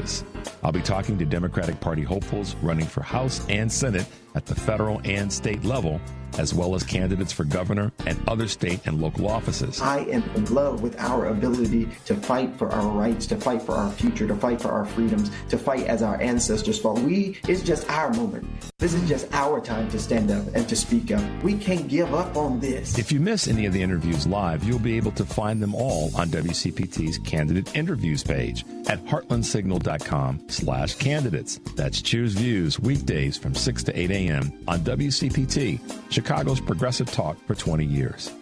office. I'll be talking to Democratic Party hopefuls running for House and Senate at the federal and state level, as well as candidates for governor and other state and local offices. I am in love with our ability to fight for our rights, to fight for our future, to fight for our freedoms, to fight as our ancestors fought. It's just our moment. This is just our time to stand up and to speak up. We can't give up on this. If you miss any of the interviews live, you'll be able to find them all on WCPT's candidate interviews page at heartlandsignal.com/candidates. That's Choose Views, weekdays from 6 to 8 a.m. on WCPT, Chicago's progressive talk for 20 years.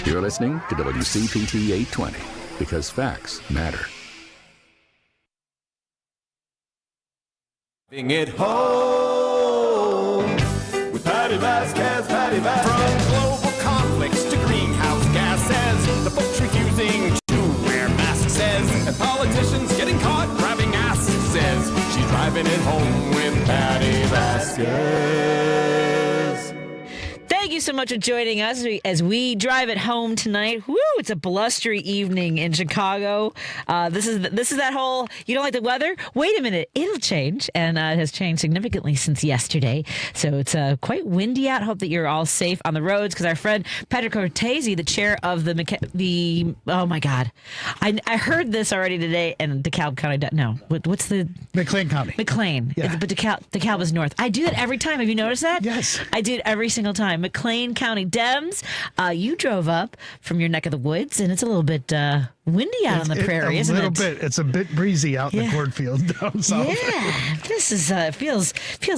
You're listening to WCPT 820 because facts matter. Being it home with Patti Vasquez, Patti Vasquez. From global conflicts to greenhouse gases, the folks refusing to wear masks says, and politicians getting caught grabbing asses says, she's driving it home with Patti Vasquez. Thank you so much for joining us as we drive it home tonight. Woo! It's a blustery evening in Chicago. This is that whole, you don't like the weather? Wait a minute, it'll change, and it has changed significantly since yesterday. So it's quite windy out. Hope that you're all safe on the roads, because our friend Patrick Cortesi, the chair of the oh my God, I heard this already today, and DeKalb County. No, what's the McLean County? McLean, yeah. But DeKalb is north. I do that every time. Have you noticed that? Yes, I do it every single time. McLean County Dems, you drove up from your neck of the woods, and it's a little bit windy out on the prairie, isn't it? A little bit. It's a bit breezy out in the cornfield down south. Yeah, this is feels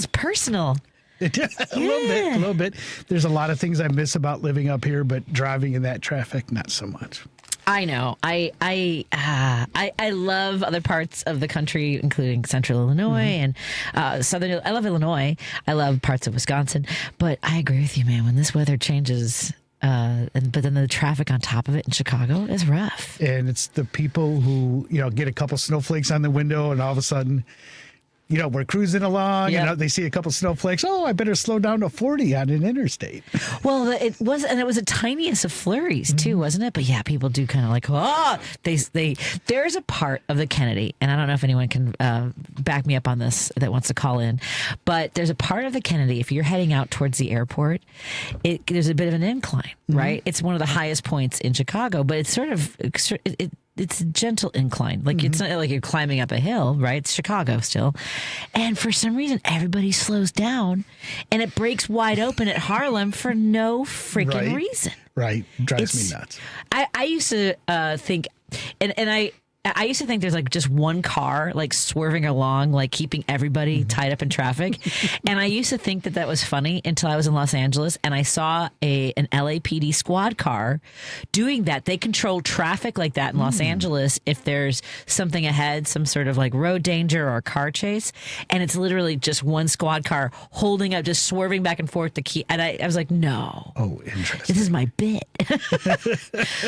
personal. A little bit. There's a lot of things I miss about living up here, but driving in that traffic, not so much. I know. I love other parts of the country, including Central Illinois and Southern. I love Illinois. I love parts of Wisconsin. But I agree with you, man. When this weather changes, but then the traffic on top of it in Chicago is rough. And it's the people who get a couple snowflakes on the window, and all of a sudden, we're cruising along, and they see a couple snowflakes. Oh, I better slow down to 40 on an interstate. Well, it was the tiniest of flurries too, wasn't it? But yeah, people do kind of like, there's a part of the Kennedy, and I don't know if anyone can back me up on this that wants to call in, but there's a part of the Kennedy, if you're heading out towards the airport, there's a bit of an incline, right? It's one of the highest points in Chicago, but it's sort of, it's a gentle incline. Like it's not like you're climbing up a hill, right? It's Chicago still. And for some reason, everybody slows down and it breaks wide open at Harlem for no freaking reason. Right. Drives me nuts. I used to think, and I used to think there's like just one car like swerving along, like keeping everybody tied up in traffic. And I used to think that was funny until I was in Los Angeles and I saw an LAPD squad car doing that. They control traffic like that in Los Angeles if there's something ahead, some sort of like road danger or car chase. And it's literally just one squad car holding up, just swerving back and forth the key. And I was like, no. Oh, interesting. This is my bit.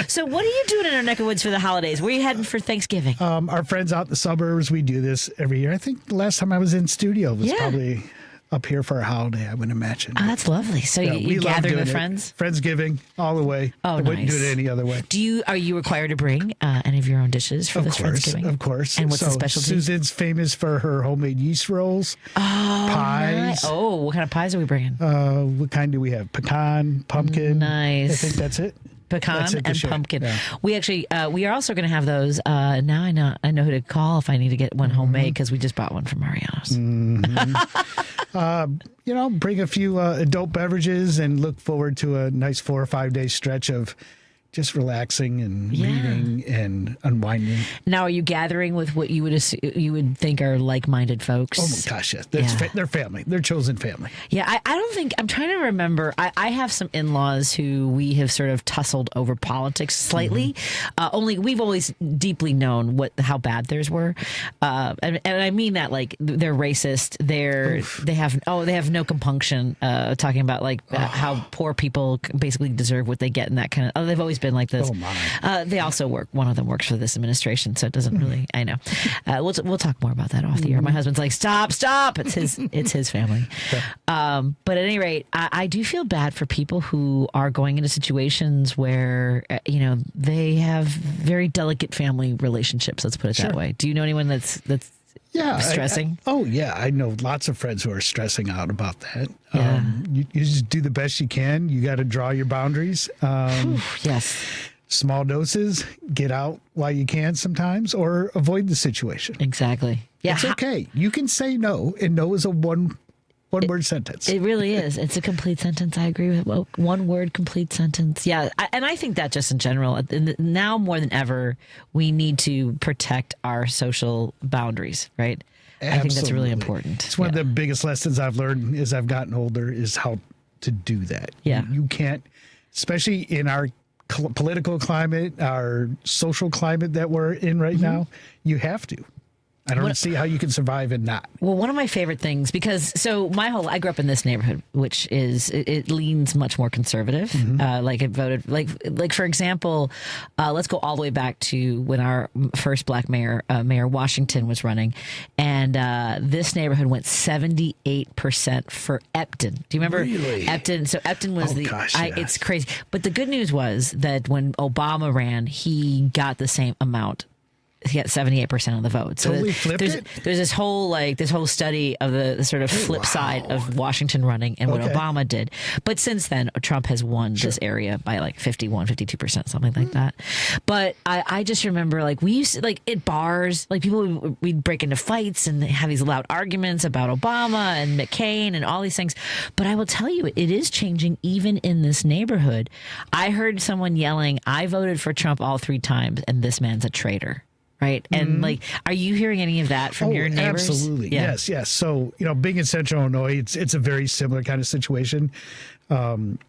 So what are you doing in our neck of woods for the holidays? Where are you heading for Thanksgiving? Our friends out in the suburbs, we do this every year. I think the last time I was in studio was probably up here for a holiday, I would imagine. Oh, that's lovely. So you gather with friends? Friendsgiving, all the way. Oh, I wouldn't do it any other way. Are you required to bring any of your own dishes for this Friendsgiving? Of course. And what's the specialty? Susan's famous for her homemade yeast rolls, pies. Nice. Oh, what kind of pies are we bringing? What kind do we have? Pecan, pumpkin. Nice. I think that's it. Pecan and pumpkin. Yeah. We actually we are also going to have those. Now I know who to call if I need to get one homemade because we just bought one from Mariano's. Bring a few adult beverages and look forward to a nice 4 or 5 day stretch of just relaxing and reading and unwinding. Now, are you gathering with what you would think are like-minded folks? Oh my gosh, yes. They're family. They're chosen family. Yeah, I don't think, I'm trying to remember. I have some in-laws who we have sort of tussled over politics slightly. We've always deeply known how bad theirs were. And I mean that like they're racist. They have no compunction talking about like how poor people basically deserve what they get and that kind of, they've always been been like this. Oh, my. They also work. One of them works for this administration, so it doesn't really. I know. We'll talk more about that off the air. My husband's like, stop. It's his family. But at any rate, I do feel bad for people who are going into situations where they have very delicate family relationships. Let's put it that way. Do you know anyone that's stressing? I know lots of friends who are stressing out about that. Yeah. You just do the best you can. You got to draw your boundaries. Yes. Small doses, get out while you can sometimes, or avoid the situation. Exactly. Yeah. It's okay. You can say no, and no is a one-word sentence. It really is. It's a complete sentence. I agree with one word, complete sentence. Yeah, and I think that just in general, now more than ever, we need to protect our social boundaries, right? Absolutely. I think that's really important. It's one of the biggest lessons I've learned as I've gotten older is how to do that. Yeah. You can't, especially in our political climate, our social climate that we're in right now, you have to. I don't see how you can survive and not. Well, one of my favorite things, I grew up in this neighborhood, which it leans much more conservative. It voted like for example, let's go all the way back to when our first black mayor, Mayor Washington, was running, and this neighborhood went 78% for Epton. Do you remember Epton? So Epton was it's crazy. But the good news was that when Obama ran, he got the same amount. He got 78% of the vote. So there's this whole study of the sort of flip side of Washington running and what Obama did. But since then, Trump has won this area by like 51, 52%, something like that. But I just remember we used to, at bars, we'd break into fights and have these loud arguments about Obama and McCain and all these things. But I will tell you, it is changing even in this neighborhood. I heard someone yelling, I voted for Trump all 3 times and this man's a traitor. Right. And are you hearing any of that from your neighbors? Absolutely. Yeah. Yes. So, being in Central Illinois, it's a very similar kind of situation,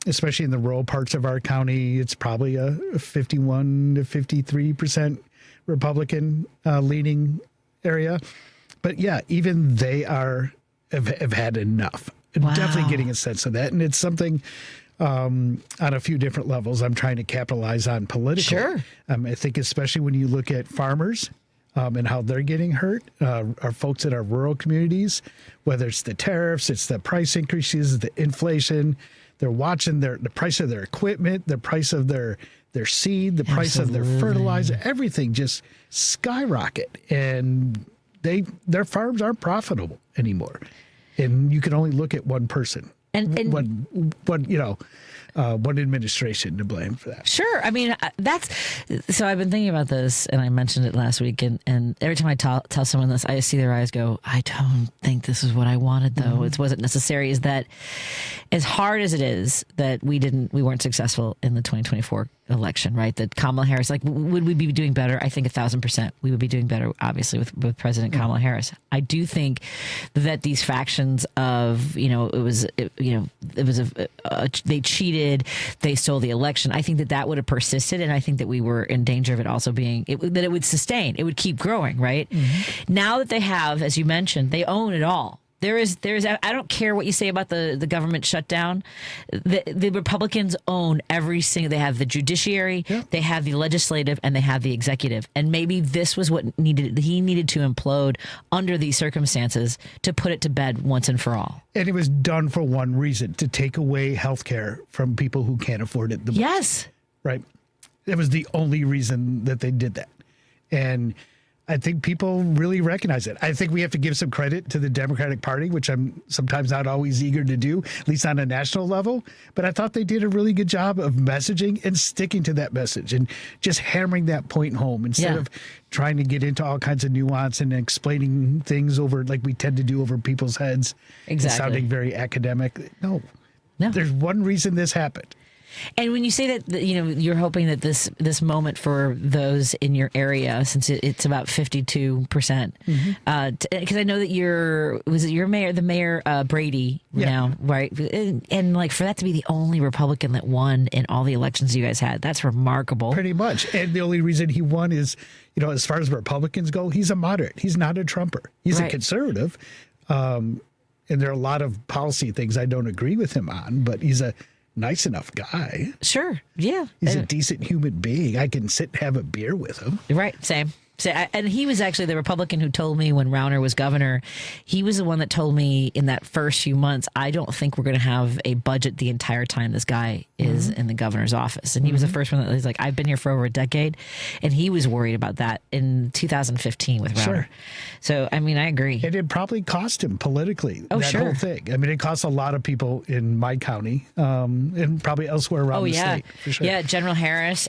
especially in the rural parts of our county. It's probably a 51 to 53% Republican leaning area. But yeah, even they have had enough. Wow. Definitely getting a sense of that. And it's something on a few different levels I'm trying to capitalize on politically. Sure. I think especially when you look at farmers and how they're getting hurt, our folks in our rural communities, whether it's the tariffs, it's the price increases, the inflation, they're watching the price of their equipment, the price of their seed, the price of their fertilizer, everything just skyrocket. And their farms aren't profitable anymore. And you can only look at one person. And one administration to blame for that. Sure. I mean, so I've been thinking about this, and I mentioned it last week, and every time I tell someone this, I see their eyes go, I don't think this is what I wanted, though. It wasn't necessary. Is that as hard as it is that we weren't successful in the 2024 election, right? That Kamala Harris, would we be doing better? I think 1,000% we would be doing better, obviously, with President Kamala Harris. I do think that these factions of, they cheated, they stole the election. I think that would have persisted, and I think that we were in danger of it also that it would sustain, it would keep growing, right? Now that they have, as you mentioned, they own it all. There's I don't care what you say about the government shutdown. The Republicans own every single, they have the judiciary, they have the legislative, and they have the executive. And maybe this was what he needed to implode under these circumstances to put it to bed once and for all. And it was done for one reason, to take away health care from people who can't afford it the most. Yes. Right. That was the only reason that they did that. And I think people really recognize it. I think we have to give some credit to the Democratic Party, which I'm sometimes not always eager to do, at least on a national level. But I thought they did a really good job of messaging and sticking to that message and just hammering that point home instead of trying to get into all kinds of nuance and explaining things over like we tend to do over people's heads. Exactly. Sounding very academic. No. There's one reason this happened. And when you say that, you're hoping that this moment for those in your area, since it's about 52%, because I know that the mayor Brady now, right? And for that to be the only Republican that won in all the elections you guys had, that's remarkable. Pretty much. And the only reason he won is, as far as Republicans go, he's a moderate. He's not a Trumper. He's a conservative. And there are a lot of policy things I don't agree with him on, but he's a nice enough guy. Sure. Yeah. He's a decent human being. I can sit and have a beer with him. Right. Same. And he was actually the Republican who told me when Rauner was governor, he was the one that told me in that first few months, I don't think we're going to have a budget the entire time this guy is in the governor's office. And he was the first one that was like, I've been here for over a decade. And he was worried about that in 2015 with Rauner. Sure. So, I mean, I agree. And it probably cost him politically, that whole thing. I mean, it cost a lot of people in my county and probably elsewhere around the state. For sure. Yeah, General Harris,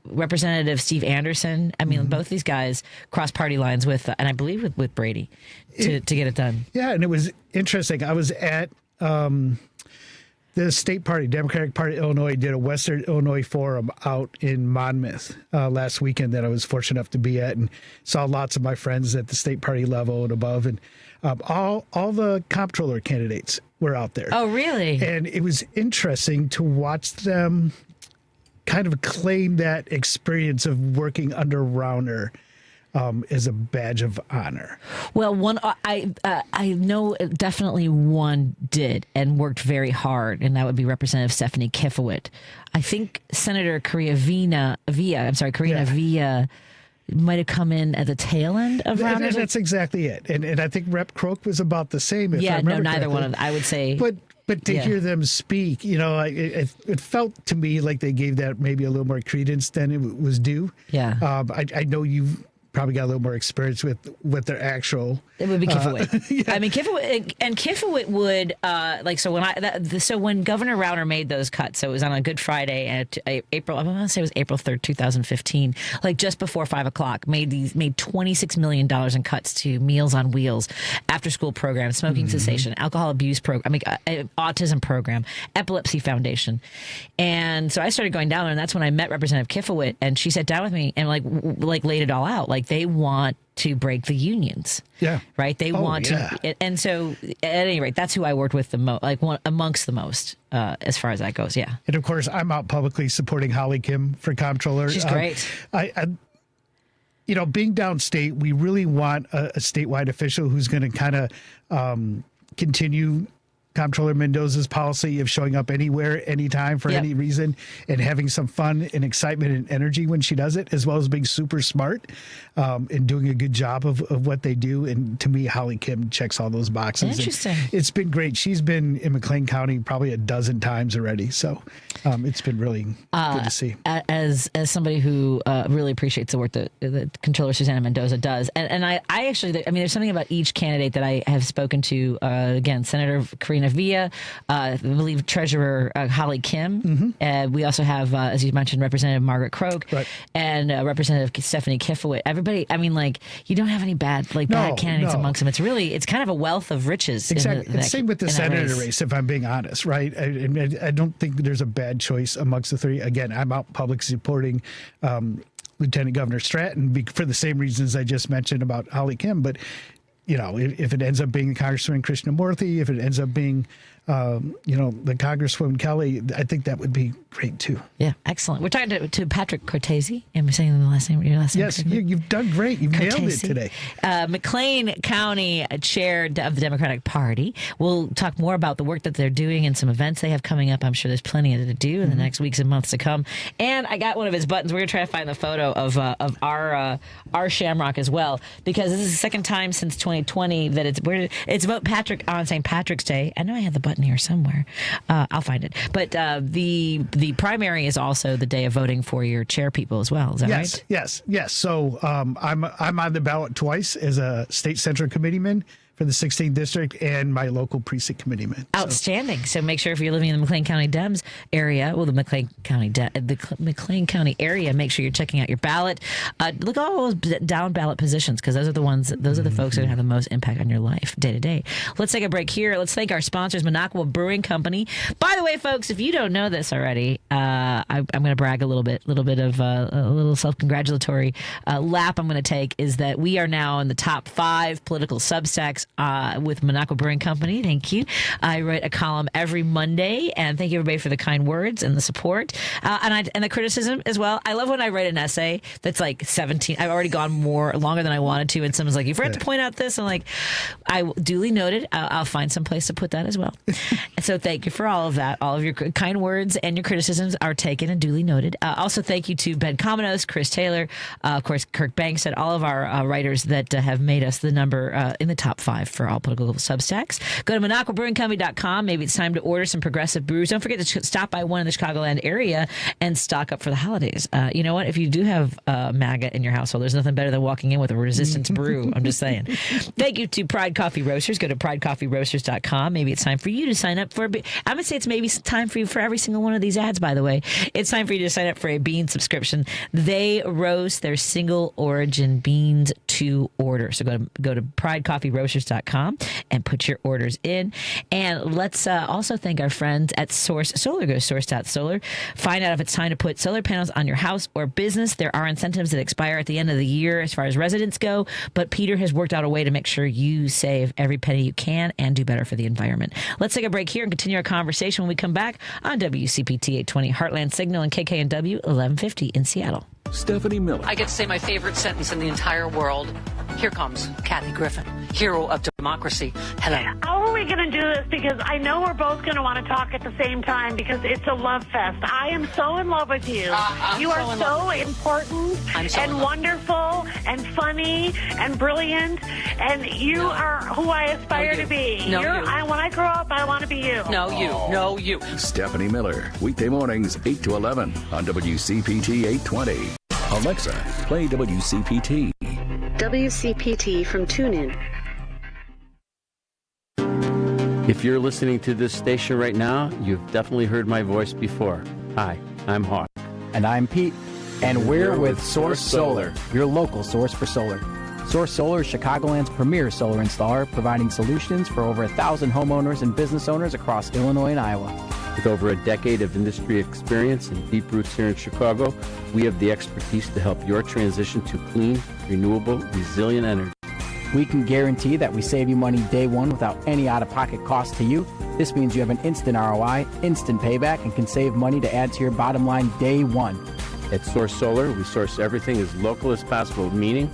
Representative Steve Anderson. I mean, both these guys cross party lines with, and I believe with Brady to get it done. Yeah, and it was interesting. I was at the state party, Democratic Party of Illinois, did a Western Illinois forum out in Monmouth last weekend that I was fortunate enough to be at, and saw lots of my friends at the state party level and above, and all the comptroller candidates were out there. Oh, really? And it was interesting to watch them kind of claim that experience of working under Rauner as a badge of honor. Well, I know definitely one did and worked very hard, and that would be Representative Stephanie Kifowit. I think Senator Karina Villa might have come in at the tail end of Rauner. That's exactly it. And I think Rep. Croak was about the same. If I remember neither correctly. one of them, I would say. But to hear them speak, it felt to me like they gave that maybe a little more credence than it was due. Yeah. I know you've probably got a little more experience with their actual. It would be Kifowit. I mean, Kifowit would so when Governor Rauner made those cuts, so it was on a Good Friday at April. I want to say it was April 3rd, 2015, like just before 5:00. Made $26 million in cuts to Meals on Wheels, after school programs, smoking cessation, alcohol abuse program, autism program, epilepsy foundation, and so I started going down there, and that's when I met Representative Kifowit, and she sat down with me and like laid it all out. Like they want to break the unions. Yeah. Right. They want to. And so at any rate, that's who I worked with the most, amongst the most, as far as that goes. Yeah. And of course, I'm out publicly supporting Holly Kim for comptroller. She's great. Being downstate, we really want a statewide official who's going to kind of continue Comptroller Mendoza's policy of showing up anywhere, anytime, for any reason, and having some fun and excitement and energy when she does it, as well as being super smart and doing a good job of what they do. And to me, Holly Kim checks all those boxes. Interesting. It's been great. She's been in McLean County probably a dozen times already. So it's been really good to see. As somebody who really appreciates the work that Comptroller Susana Mendoza does. And I actually, there's something about each candidate that I have spoken to. Again, Senator Karina Villa, I believe Treasurer Holly Kim. We also have, as you mentioned, Representative Margaret Croak, and Representative Stephanie Kifowit. Everybody, you don't have any bad candidates amongst them. It's kind of a wealth of riches. Exactly. Same with the senator race, if I'm being honest, right? I don't think there's a bad choice amongst the three. Again, I'm out public supporting Lieutenant Governor Stratton for the same reasons I just mentioned about Holly Kim, but if it ends up being Congressman Krishnamurthy, if it ends up being, the Congresswoman Kelly, I think that would be great too. Yeah, excellent. We're talking to Patrick Cortesi. Am I saying your last name? Yes, you've done great. You've nailed it today. McLean County Chair of the Democratic Party. We'll talk more about the work that they're doing and some events they have coming up. I'm sure there's plenty to do in the next weeks and months to come. And I got one of his buttons. We're going to try to find the photo of our Shamrock as well, because this is the second time since 2020 that it's about Patrick on St. Patrick's Day. I know I had the button here somewhere. I'll find it. But the primary is also the day of voting for your chair people as well. Is that right? Yes. So I'm on the ballot twice as a state central committeeman for the 16th district and my local precinct committeeman. Outstanding. So make sure if you're living in the McLean County Dems area, the McLean County area, make sure you're checking out your ballot. Look at all those down ballot positions, because those are the folks that are going to have the most impact on your life day to day. Let's take a break here. Let's thank our sponsors, Minocqua Brewing Company. By the way, folks, if you don't know this already, I'm going to brag a little bit of a little self-congratulatory lap I'm going to take, is that we are now in the top 5 political Substacks Sports with Monaco Brewing Company. Thank you. I write a column every Monday, and thank you everybody for the kind words and the support and the criticism as well. I love when I write an essay that's like 17. I've already gone longer than I wanted to, and someone's like, "You forgot to point out this." I'm like, I duly noted. I'll find some place to put that as well. So thank you for all of that. All of your kind words and your criticisms are taken and duly noted. Also, thank you to Ben Cominos, Chris Taylor, of course, Kirk Banks, and all of our writers that have made us the number in the top 5 for all political Substacks. Go to MonacoBrewingCompany.com. Maybe it's time to order some progressive brews. Don't forget to stop by one in the Chicagoland area and stock up for the holidays. You know what? If you do have MAGA in your household, there's nothing better than walking in with a resistance brew. I'm just saying. Thank you to Pride Coffee Roasters. Go to PrideCoffeeRoasters.com. Maybe it's time for you to sign up for I'm going to say it's maybe time for you for every single one of these ads, by the way. It's time for you to sign up for a bean subscription. They roast their single origin beans to order. So go to PrideCoffeeRoasters.com and put your orders in. And let's also thank our friends at Source Solar. Go to source.solar. Find out if it's time to put solar panels on your house or business. There are incentives that expire at the end of the year as far as residents go, but Peter has worked out a way to make sure you save every penny you can and do better for the environment. Let's take a break here and continue our conversation when we come back on WCPT 820 Heartland Signal and KKNW 1150 in Seattle. Stephanie Miller. I get to say my favorite sentence in the entire world. Here comes Kathy Griffin, hero of democracy. Hello. How are we going to do this? Because I know we're both going to want to talk at the same time because it's a love fest. I am so in love with you. You are so important and wonderful and funny and brilliant, and you are who I aspire to be. No, you. When I grow up, I want to be you. No, you. Stephanie Miller. Weekday mornings, 8 to 11 on WCPT 820. Alexa, play WCPT. WCPT from TuneIn. If you're listening to this station right now, you've definitely heard my voice before. Hi, I'm Hawk. And I'm Pete. And we're with Source Solar, your local source for solar. Source Solar is Chicagoland's premier solar installer, providing solutions for over 1,000 homeowners and business owners across Illinois and Iowa. With over a decade of industry experience and deep roots here in Chicago, we have the expertise to help your transition to clean, renewable, resilient energy. We can guarantee that we save you money day one without any out-of-pocket cost to you. This means you have an instant ROI, instant payback, and can save money to add to your bottom line day one. At Source Solar, we source everything as local as possible, meaning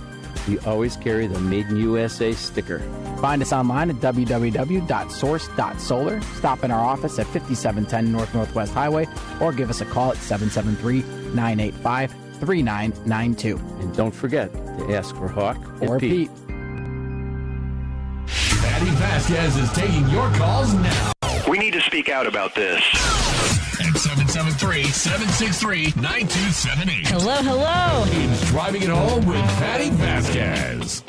we always carry the Made in USA sticker. Find us online at www.source.solar. Stop in our office at 5710 North Northwest Highway or give us a call at 773-985-3992. And don't forget to ask for Hawk or Pete. Patti Vasquez is taking your calls now. We need to speak out about this. At 773-763-9278. Hello. It's Driving It Home with Patti Vasquez.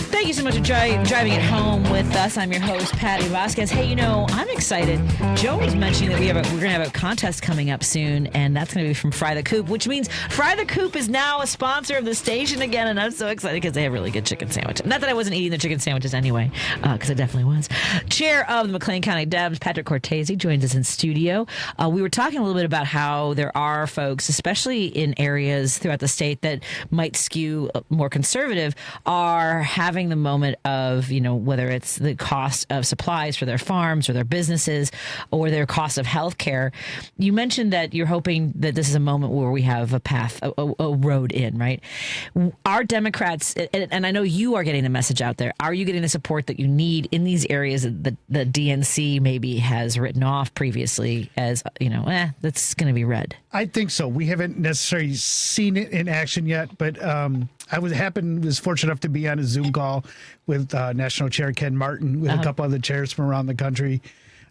Thank you so much for driving it home with us. I'm your host, Patti Vasquez. Hey, I'm excited. Joe was mentioning that we're going to have a contest coming up soon, and that's going to be from Fry the Coop, which means Fry the Coop is now a sponsor of the station again, and I'm so excited because they have really good chicken sandwiches. Not that I wasn't eating the chicken sandwiches anyway, because I definitely was. Chair of the McLean County Dems, Patrick Cortesi, joins us in studio. We were talking a little bit about how there are folks, especially in areas throughout the state that might skew more conservative, are having the moment of, whether it's the cost of supplies for their farms or their businesses or their cost of health care. You mentioned that you're hoping that this is a moment where we have a path, a road in, right? Our Democrats, and I know you are getting the message out there, are you getting the support that you need in these areas that the DNC maybe has written off previously as, that's going to be red? I think so. We haven't necessarily seen it in action yet, but I was fortunate enough to be on a Zoom call with National Chair Ken Martin with a couple other chairs from around the country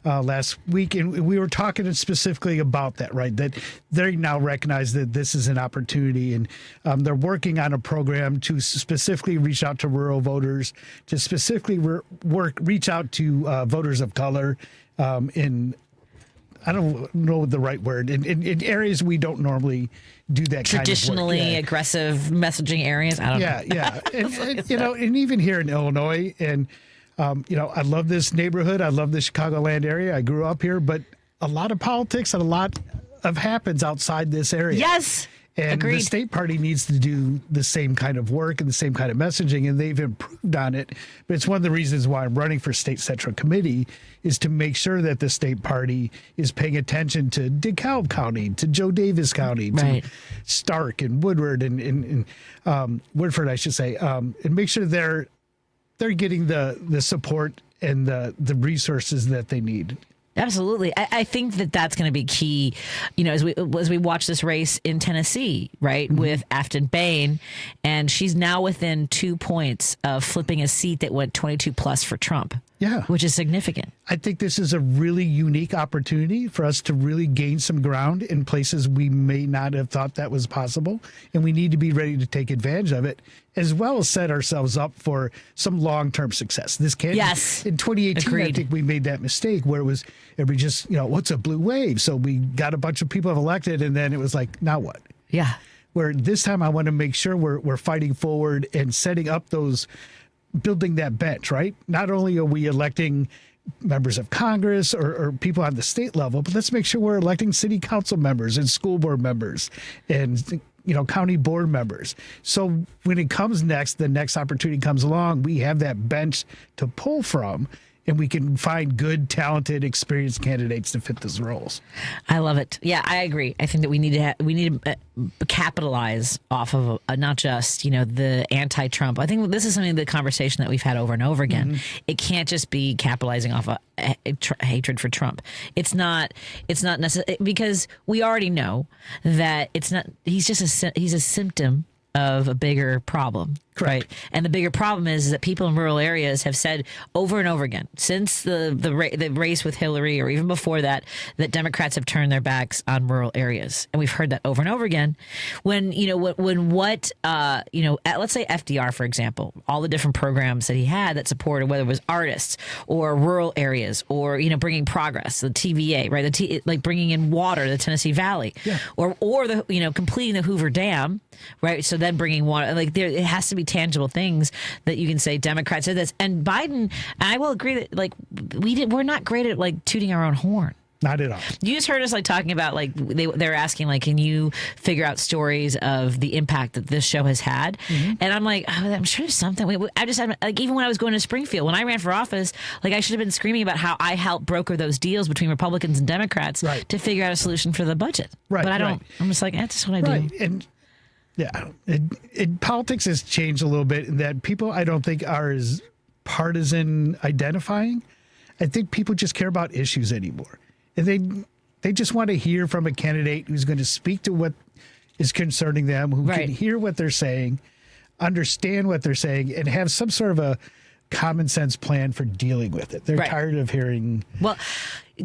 last week, and we were talking specifically about that, right? That they now recognize that this is an opportunity, and they're working on a program to specifically reach out to rural voters, to specifically reach out to voters of color in, I don't know the right word, in areas we don't normally do that traditionally kind of work. Aggressive messaging areas. I don't know. Yeah. And even here in Illinois, and I love this neighborhood. I love the Chicagoland area. I grew up here, but a lot of politics and a lot of happens outside this area. Yes. And Agreed. the state party needs to do the same kind of work and the same kind of messaging, and they've improved on it. But it's one of the reasons why I'm running for state central committee is to make sure that the state party is paying attention to DeKalb County, to Joe Davis County, to Stark and Woodward and Woodford, I should say, and make sure they're getting the support and the resources that they need. Absolutely. I think that that's going to be key, as we watch this race in Tennessee, right, with Afton Bain, and she's now within 2 points of flipping a seat that went 22 plus for Trump. Yeah. Which is significant. I think this is a really unique opportunity for us to really gain some ground in places we may not have thought that was possible. And we need to be ready to take advantage of it, as well as set ourselves up for some long-term success. This can't. Yes. In 2018, Agreed. I think we made that mistake where it was everybody just, what's a blue wave? So we got a bunch of people elected, and then it was like, now what? Yeah. Where this time I want to make sure we're fighting forward and setting up building that bench, right? Not only are we electing members of Congress or people on the state level, but let's make sure we're electing city council members and school board members and county board members. So when it comes the next opportunity comes along, we have that bench to pull from, and we can find good, talented, experienced candidates to fit those roles. I love it. Yeah, I agree. I think that we need to capitalize off of not just the anti-Trump. I think this is something the conversation that we've had over and over again. Mm-hmm. It can't just be capitalizing off of hatred for Trump. It's not necessary, because we already know that it's not. He's a symptom of a bigger problem. Correct. Right. And the bigger problem is that people in rural areas have said over and over again, since the race with Hillary, or even before that, that Democrats have turned their backs on rural areas. And we've heard that over and over again. Let's say FDR, for example, all the different programs that he had that supported, whether it was artists or rural areas, or, bringing progress, the TVA, right? Like bringing in water, the Tennessee Valley, or the, completing the Hoover Dam, right? So then bringing water, it has to be tangible things that you can say Democrats did this. And Biden, I will agree that we're not great at tooting our own horn. Not at all. You just heard us talking about they're asking can you figure out stories of the impact that this show has had? Mm-hmm. And I'm I'm sure there's something. Even when I was going to Springfield, when I ran for office, I should have been screaming about how I helped broker those deals between Republicans and Democrats to figure out a solution for the budget. Right. But I don't. Right. I'm just that's just what I do. And yeah, politics has changed a little bit in that people, I don't think, are as partisan identifying. I think people just care about issues anymore. And they just want to hear from a candidate who's going to speak to what is concerning them, who can hear what they're saying, understand what they're saying, and have some sort of a common sense plan for dealing with it. They're tired of hearing. Well,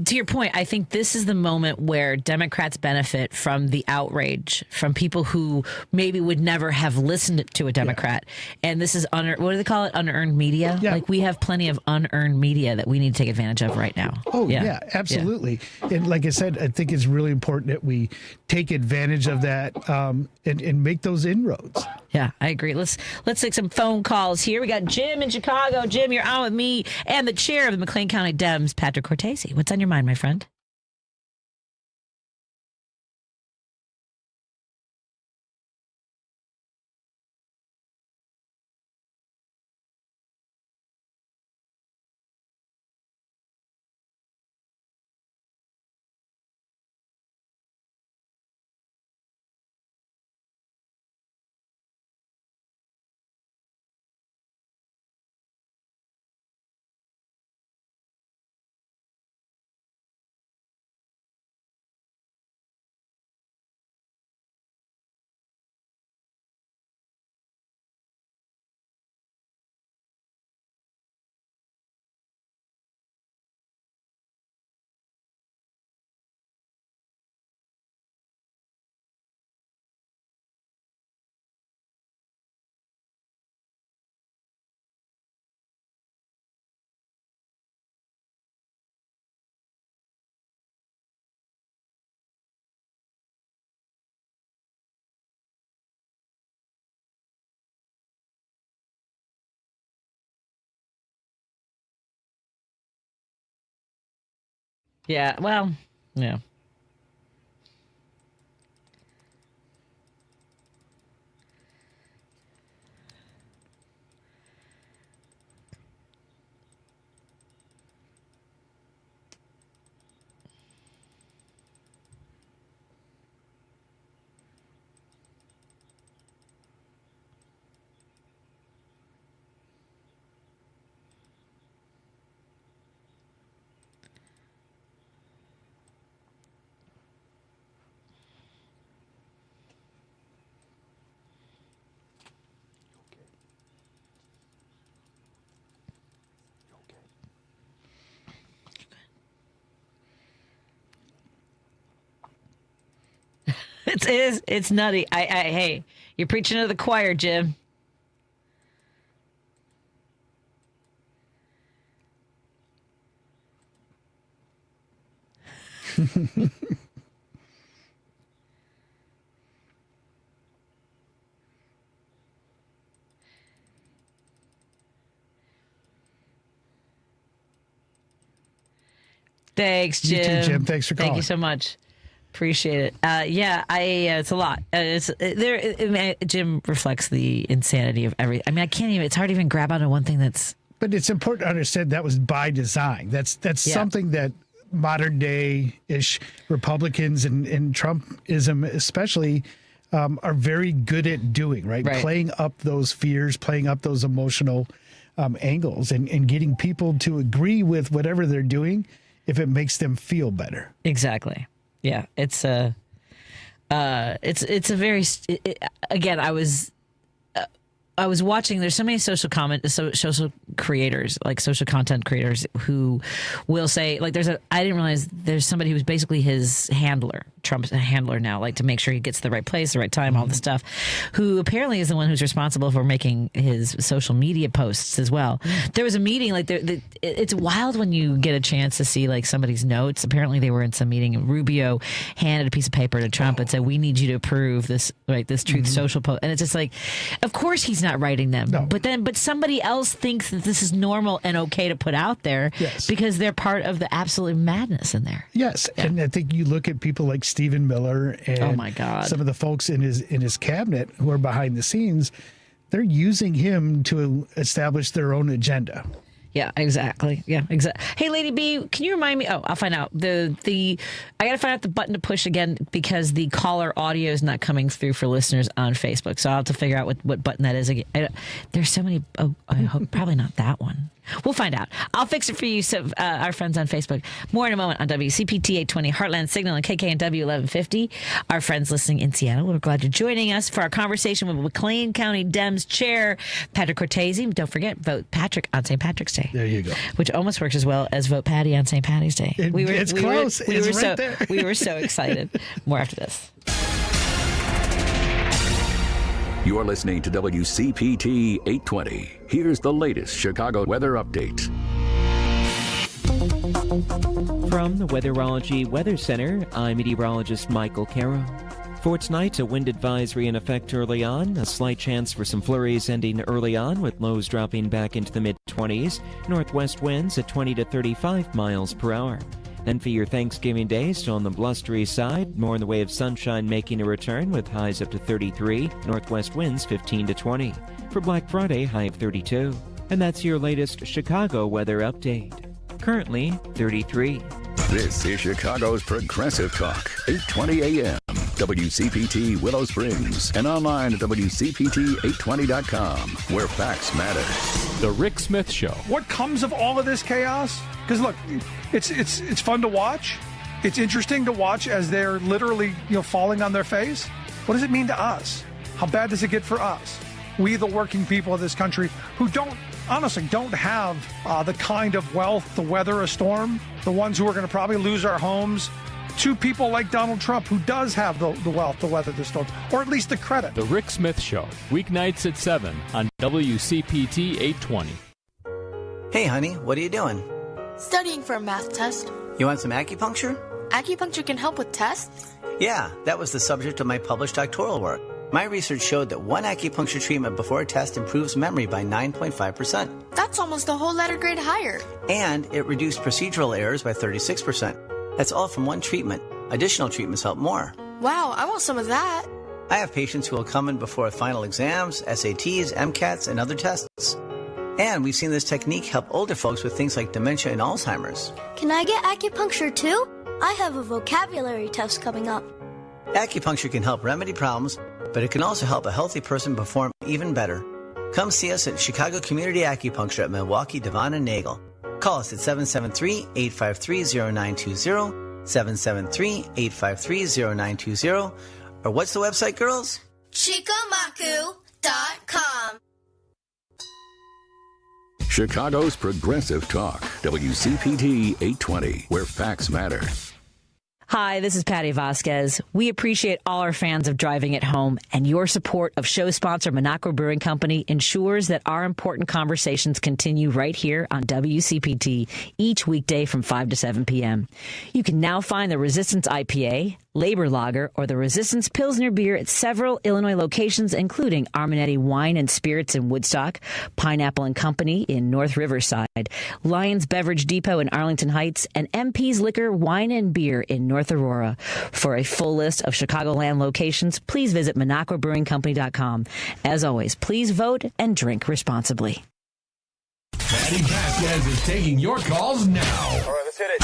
to your point, I think this is the moment where Democrats benefit from the outrage from people who maybe would never have listened to a Democrat. Yeah. And this is, what do they call it? Unearned media? Yeah. We have plenty of unearned media that we need to take advantage of right now. Oh, yeah absolutely. Yeah. And like I said, I think it's really important that we take advantage of that and make those inroads. Yeah, I agree. Let's take some phone calls here. We got Jim in Chicago. Jim, you're on with me and the chair of the McLean County Dems, Patrick Cortesi. What's on your mind, my friend? Yeah, well, yeah. It's nutty. Hey, you're preaching to the choir, Jim. Thanks, Jim. You too, Jim. Thanks for calling. Thank you so much. Appreciate it. It's a lot. Jim reflects the insanity of everything. I mean, I can't even. It's hard to even grab onto one thing that's. But it's important to understand that was by design. That's something that modern day-ish Republicans and Trumpism especially are very good at doing, right? Playing up those fears, playing up those emotional angles, and getting people to agree with whatever they're doing if it makes them feel better. Exactly. Yeah, it's a very again. I was watching. There's so many social creators, like social content creators, who will say, like, I didn't realize there's somebody who's basically his handler, Trump's handler now, like to make sure he gets to the right place, the right time, all this stuff, who apparently is the one who's responsible for making his social media posts as well. There was a meeting, like it's wild when you get a chance to see like somebody's notes. Apparently they were in some meeting and Rubio handed a piece of paper to Trump and said, "We need you to approve this, right? This Truth Social post." And it's just like, of course he's not writing them, but somebody else thinks that this is normal and okay to put out there because they're part of the absolute madness in there. Yes, and I think you look at people like Stephen Miller and some of the folks in his cabinet who are behind the scenes. They're using him to establish their own agenda. Yeah, exactly. Yeah, exactly. Hey, Lady B, can you remind me? Oh, I'll find out. I got to find out the button to push again because the caller audio is not coming through for listeners on Facebook. So I'll have to figure out what button that is again. There's so many. Oh, I hope probably not that one. We'll find out. I'll fix it for you, our friends on Facebook. More in a moment on WCPT 820 Heartland Signal and KKNW 1150. Our friends listening in Seattle, we're glad you're joining us for our conversation with McLean County Dems Chair Patrick Cortesi. Don't forget, vote Patrick on St. Patrick's Day. There you go. Which almost works as well as vote Patty on St. Patty's Day. It's close. It's right there. We were so excited. More after this. You're listening to WCPT 820. Here's the latest Chicago weather update. From the Weatherology Weather Center, I'm meteorologist Michael Caro. For tonight, a wind advisory in effect early on, a slight chance for some flurries ending early on with lows dropping back into the mid-20s, northwest winds at 20 to 35 miles per hour. Then for your Thanksgiving Day, still on the blustery side, more in the way of sunshine making a return with highs up to 33, northwest winds 15 to 20. For Black Friday, high of 32. And that's your latest Chicago weather update. Currently, 33. This is Chicago's Progressive Talk, 820 AM. WCPT Willow Springs and online at WCPT820.com, where facts matter. The Rick Smith Show. What comes of all of this chaos? Because look, it's fun to watch. It's interesting to watch as they're literally falling on their face. What does it mean to us? How bad does it get for us? We, the working people of this country, who don't have the kind of wealth to weather a storm, the ones who are going to probably lose our homes, to people like Donald Trump, who does have the wealth to weather the storm, or at least the credit. The Rick Smith Show, weeknights at 7 on WCPT 820. Hey, honey, what are you doing? Studying for a math test. You want some acupuncture? Acupuncture can help with tests? Yeah, that was the subject of my published doctoral work. My research showed that one acupuncture treatment before a test improves memory by 9.5%. That's almost a whole letter grade higher. And it reduced procedural errors by 36%. That's all from one treatment. Additional treatments help more. Wow, I want some of that. I have patients who will come in before final exams, SATs, MCATs, and other tests. And we've seen this technique help older folks with things like dementia and Alzheimer's. Can I get acupuncture too? I have a vocabulary test coming up. Acupuncture can help remedy problems, but it can also help a healthy person perform even better. Come see us at Chicago Community Acupuncture at Milwaukee, Devon, and Nagel. Call us at 773-853-0920, 773-853-0920, or what's the website, girls? Chikomaku.com. Chicago's Progressive Talk, WCPT 820, where facts matter. Hi, this is Patti Vasquez. We appreciate all our fans of Driving It Home, and your support of show sponsor Minocqua Brewing Company ensures that our important conversations continue right here on WCPT each weekday from 5 to 7 p.m. You can now find the Resistance IPA, Labor Lager, or the Resistance Pilsner beer at several Illinois locations, including Arminetti Wine and Spirits in Woodstock, Pineapple and Company in North Riverside, Lions Beverage Depot in Arlington Heights, and MP's Liquor, Wine and Beer in North Aurora. For a full list of Chicagoland locations, please visit MinocquaBrewingCompany.com. As always, please vote and drink responsibly. Patti Vasquez is taking your calls now. All right, let's hit it.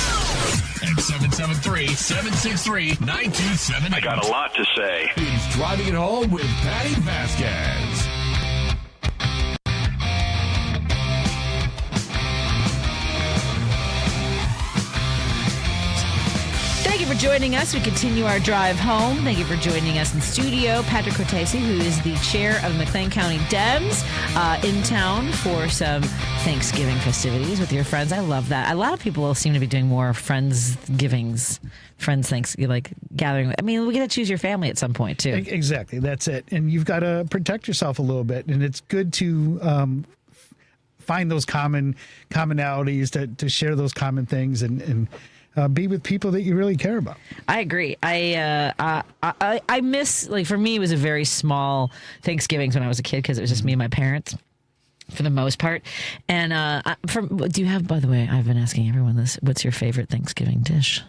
At 773-763-9278. I got a lot to say. It's Driving It Home with Patti Vasquez. Thank you for joining us. We continue our drive home. Thank you for joining us in studio. Patrick Cortesi, who is the chair of the McLean County Dems, in town for some Thanksgiving festivities with your friends. I love that. A lot of people seem to be doing more Friendsgivings, Thanksgiving, like gathering. I mean, we got to choose your family at some point, too. Exactly. That's it. And you've got to protect yourself a little bit. And it's good to find those commonalities, to share those common things and be with people that you really care about. I agree. I miss, like, for me, it was a very small Thanksgivings when I was a kid because it was just me and my parents for the most part. And do you have, by the way, I've been asking everyone this, what's your favorite Thanksgiving dish?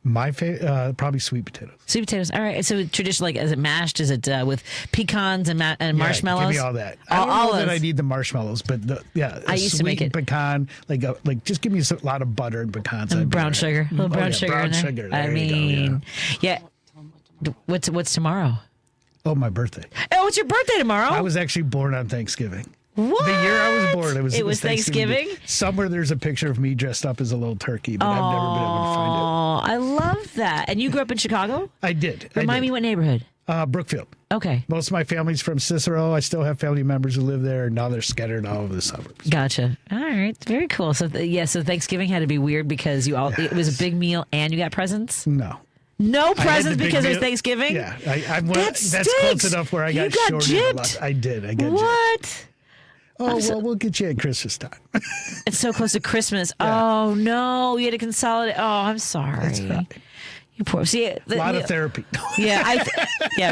My favorite, probably sweet potatoes. Sweet potatoes. All right. So traditional, like, is it mashed? Is it with pecans and marshmallows? Give me all that. I don't know that I need the marshmallows, but I used to make it pecan. Like just give me a lot of butter and pecans. And brown sugar. A little brown sugar in there. Sugar. I mean, yeah. What's tomorrow? Oh, my birthday. Oh, it's your birthday tomorrow. I was actually born on Thanksgiving. What? The year I was born, it was Thanksgiving? Somewhere there's a picture of me dressed up as a little turkey, but I've never been able to find it. Oh, I love that. And you grew up in Chicago? I did. Remind me what neighborhood? Brookfield. Okay. Most of my family's from Cicero. I still have family members who live there. Now they're scattered all over the suburbs. Gotcha. All right. Very cool. So, so Thanksgiving had to be weird because it was a big meal and you got presents? No. No presents because it was Thanksgiving? Yeah. That's close enough where I got gypped. I did. I got what? Gypped. Oh, well, we'll get you at Christmas time. It's so close to Christmas. Yeah. Oh, no. You had to consolidate. Oh, I'm sorry. That's right. You poor. See, a lot of therapy. Yeah,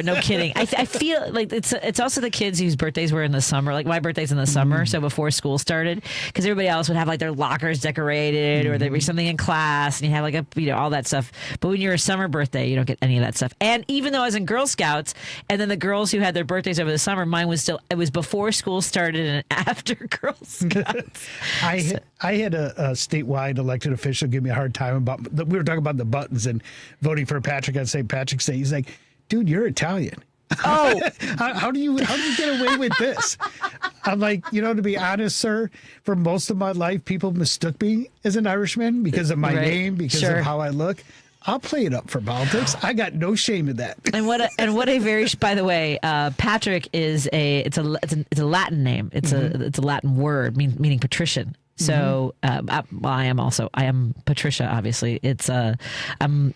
no kidding. I feel like it's also the kids whose birthdays were in the summer. Like my birthday's in the summer, so before school started, because everybody else would have like their lockers decorated, or there'd be something in class, and you have like all that stuff. But when you're a summer birthday, you don't get any of that stuff. And even though I was in Girl Scouts, and then the girls who had their birthdays over the summer, mine was it was before school started and after Girl Scouts. I had a statewide elected official give me a hard time about. We were talking about the buttons and voting for Patrick on St. Patrick's Day. He's like, dude, you're Italian. Oh, how do you get away with this? I'm like, to be honest, sir, for most of my life, people mistook me as an Irishman because of my name, because of how I look. I'll play it up for politics. I got no shame in that. And what a very, by the way, Patrick is it's a Latin name. It's a Latin word meaning patrician. So I am Patricia. Obviously, I am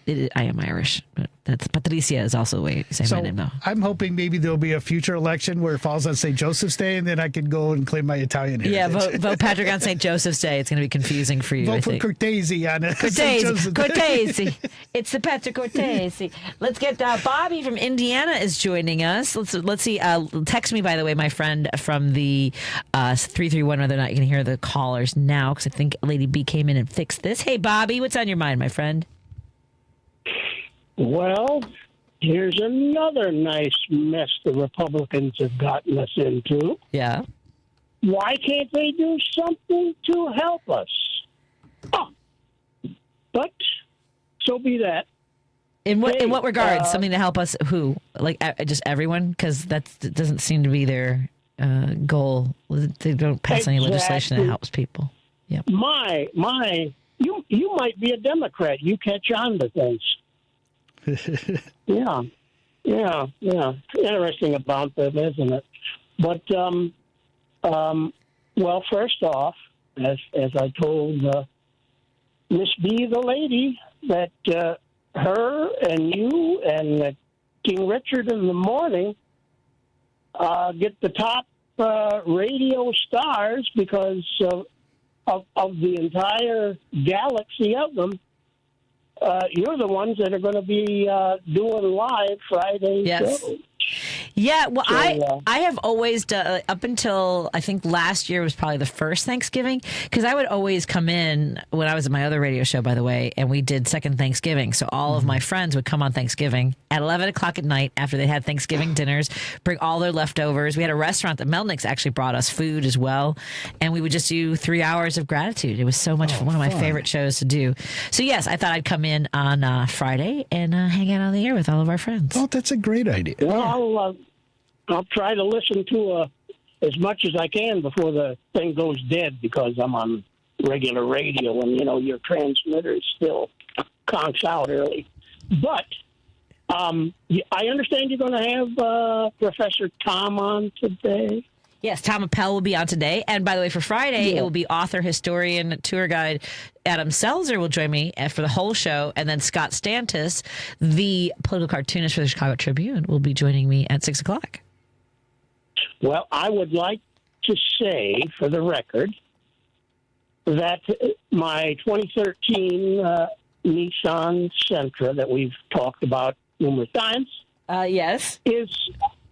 Irish. But Patricia is also the way you say my name, though. I'm hoping maybe there'll be a future election where it falls on St. Joseph's Day, and then I can go and claim my Italian heritage. Yeah, vote Patrick on St. Joseph's Day. It's going to be confusing for you. Vote for Cortesi on it. Cortesi. It's the Patrick Cortesi. Let's get Bobby from Indiana is joining us. Let's see. Text me, by the way, my friend from the 331, whether or not you can hear the callers now, because I think Lady B came in and fixed this. Hey, Bobby, what's on your mind, my friend? Well, here's another nice mess the Republicans have gotten us into. Yeah. Why can't they do something to help us? Oh, but so be that. In what regards? Something to help us? Who? Like just everyone? Because that doesn't seem to be their goal. They don't pass any legislation that helps people. Yeah. You might be a Democrat. You catch on to things. Yeah. Interesting about them, isn't it? But well, first off, as I told Miss B, the lady, that her and you and King Richard in the morning get the top radio stars because of the entire galaxy of them. You're the ones that are going to be doing live Friday shows. Yeah, well, So, I have always done, up until I think last year was probably the first Thanksgiving, because I would always come in when I was at my other radio show, by the way, and we did second Thanksgiving. So all of my friends would come on Thanksgiving at 11 o'clock at night after they had Thanksgiving dinners, bring all their leftovers. We had a restaurant that Melnick's actually brought us food as well, and we would just do 3 hours of gratitude. It was so much fun. One of my favorite shows to do. So yes, I thought I'd come in on Friday and hang out on the air with all of our friends. Oh, that's a great idea. Well, I'll try to listen to as much as I can before the thing goes dead because I'm on regular radio and, your transmitter still conks out early. But I understand you're going to have Professor Tom on today. Yes, Tom Appel will be on today. And by the way, for Friday, it will be author, historian, tour guide Adam Selzer will join me for the whole show. And then Scott Stantis, the political cartoonist for the Chicago Tribune, will be joining me at 6 o'clock. Well, I would like to say, for the record, that my 2013 Nissan Sentra that we've talked about numerous times, yes, is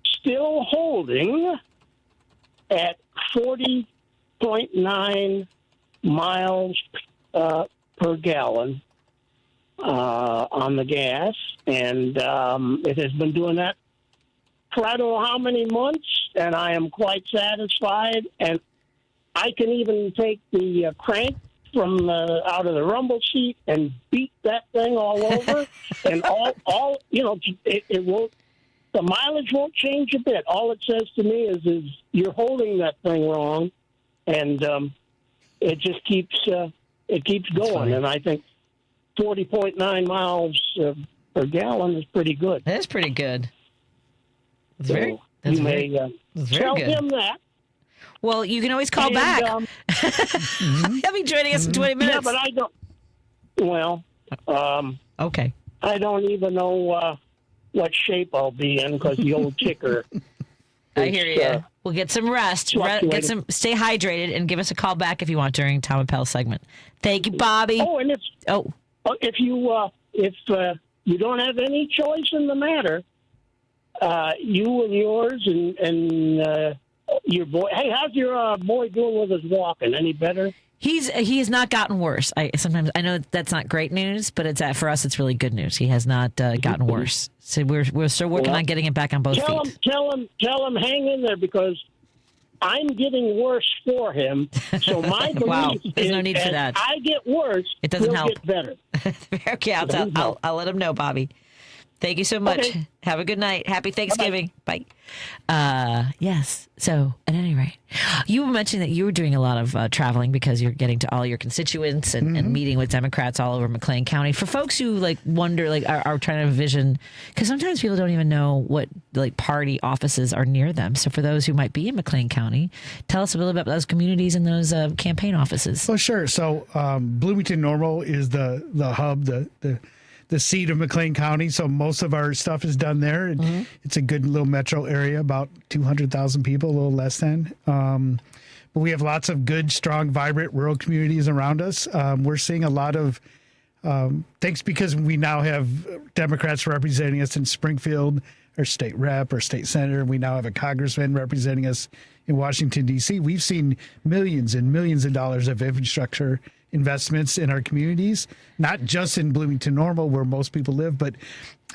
still holding at 40.9 miles per gallon on the gas, and it has been doing that for I don't know how many months, and I am quite satisfied. And I can even take the crank from out of the rumble seat and beat that thing all over, and all it won't. The mileage won't change a bit. All it says to me is you're holding that thing wrong, and it just keeps going. And I think 40.9 miles per gallon is pretty good. That is pretty good. That's So very, you may tell good. him that. Well, you can always call back. He'll be joining us in 20 minutes. Yeah, but I don't. Well, okay. I don't even know what shape I'll be in because the old ticker. I hear you. We'll get some rest. Stay hydrated, and give us a call back if you want during Tom Appel's segment. Thank you, Bobby. Oh, and if you don't have any choice in the matter, you and yours and your boy. Hey, how's your boy doing with his walking? Any better? He has not gotten worse. I know that's not great news, but it's for us it's really good news. He has not gotten worse. So we're still working on getting him back on both feet. Tell him, hang in there because I'm getting worse for him. So my belief wow, there's is no need for as that. I get worse, it doesn't he'll help. get better. Okay, I'll let him know, Bobby. Thank you so much. Okay. Have a good night. Happy Thanksgiving. Bye. Yes. So, at any rate, you were mentioning that you were doing a lot of traveling because you're getting to all your constituents and meeting with Democrats all over McLean County. For folks who wonder, are trying to envision, because sometimes people don't even know what party offices are near them. So, for those who might be in McLean County, tell us a little bit about those communities and those campaign offices. Oh, sure. So, Bloomington Normal is the hub, the seat of McLean County, so most of our stuff is done there. It's a good little metro area, about 200,000 people, a little less than. But we have lots of good, strong, vibrant rural communities around us. We're seeing a lot of, thanks because we now have Democrats representing us in Springfield, our state rep, our state senator. We now have a congressman representing us in Washington, D.C. We've seen millions and millions of dollars of infrastructure investments in our communities, not just in Bloomington Normal where most people live, but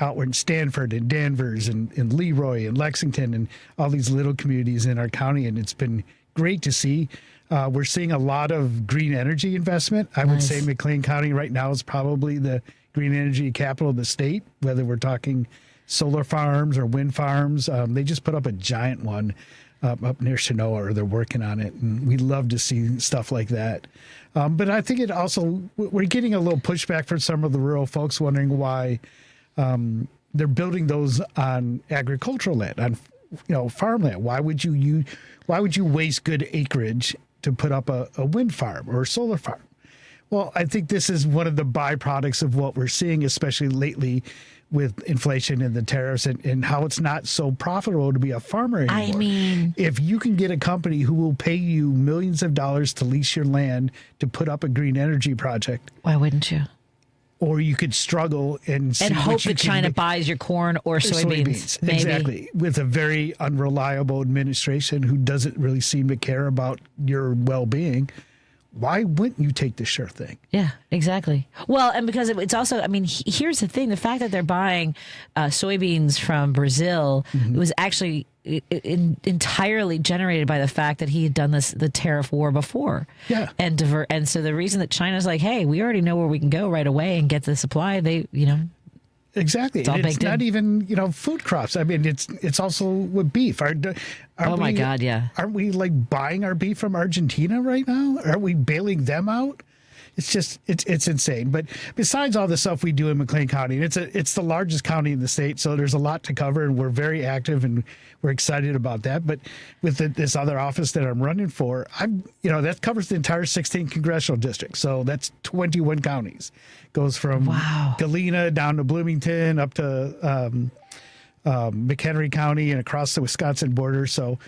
out in Stanford and Danvers and Leroy and Lexington and all these little communities in our county. And it's been great to see. We're seeing a lot of green energy investment. I would say McLean County right now is probably the green energy capital of the state, whether we're talking solar farms or wind farms. They just put up a giant one up near Chenoa, or they're working on it. And we love to see stuff like that. But I think it also, we're getting a little pushback from some of the rural folks wondering why they're building those on agricultural land, on farmland. Why would you waste good acreage to put up a wind farm or a solar farm? Well, I think this is one of the byproducts of what we're seeing, especially lately with inflation and the tariffs and how it's not so profitable to be a farmer anymore. I mean, if you can get a company who will pay you millions of dollars to lease your land to put up a green energy project. Why wouldn't you? Or you could struggle and hope that China buys your corn or soybeans. Maybe. Exactly. With a very unreliable administration who doesn't really seem to care about your well-being. Why wouldn't you take the sure thing? Yeah, exactly. Well, and because it's also, I mean, here's the thing. The fact that they're buying soybeans from Brazil was actually entirely generated by the fact that he had done the tariff war before. Yeah. And so the reason that China's like, hey, we already know where we can go right away and get the supply, Exactly. It's not even, food crops. I mean, it's also with beef. My God, yeah. Aren't we like buying our beef from Argentina right now? Aren't we bailing them out? It's just, it's insane. But besides all the stuff we do in McLean County, and it's the largest county in the state, so there's a lot to cover, and we're very active, and we're excited about that. But with this other office that I'm running for, that covers the entire 16th congressional district. So that's 21 counties. Goes from Galena down to Bloomington, up to McHenry County and across the Wisconsin border. So,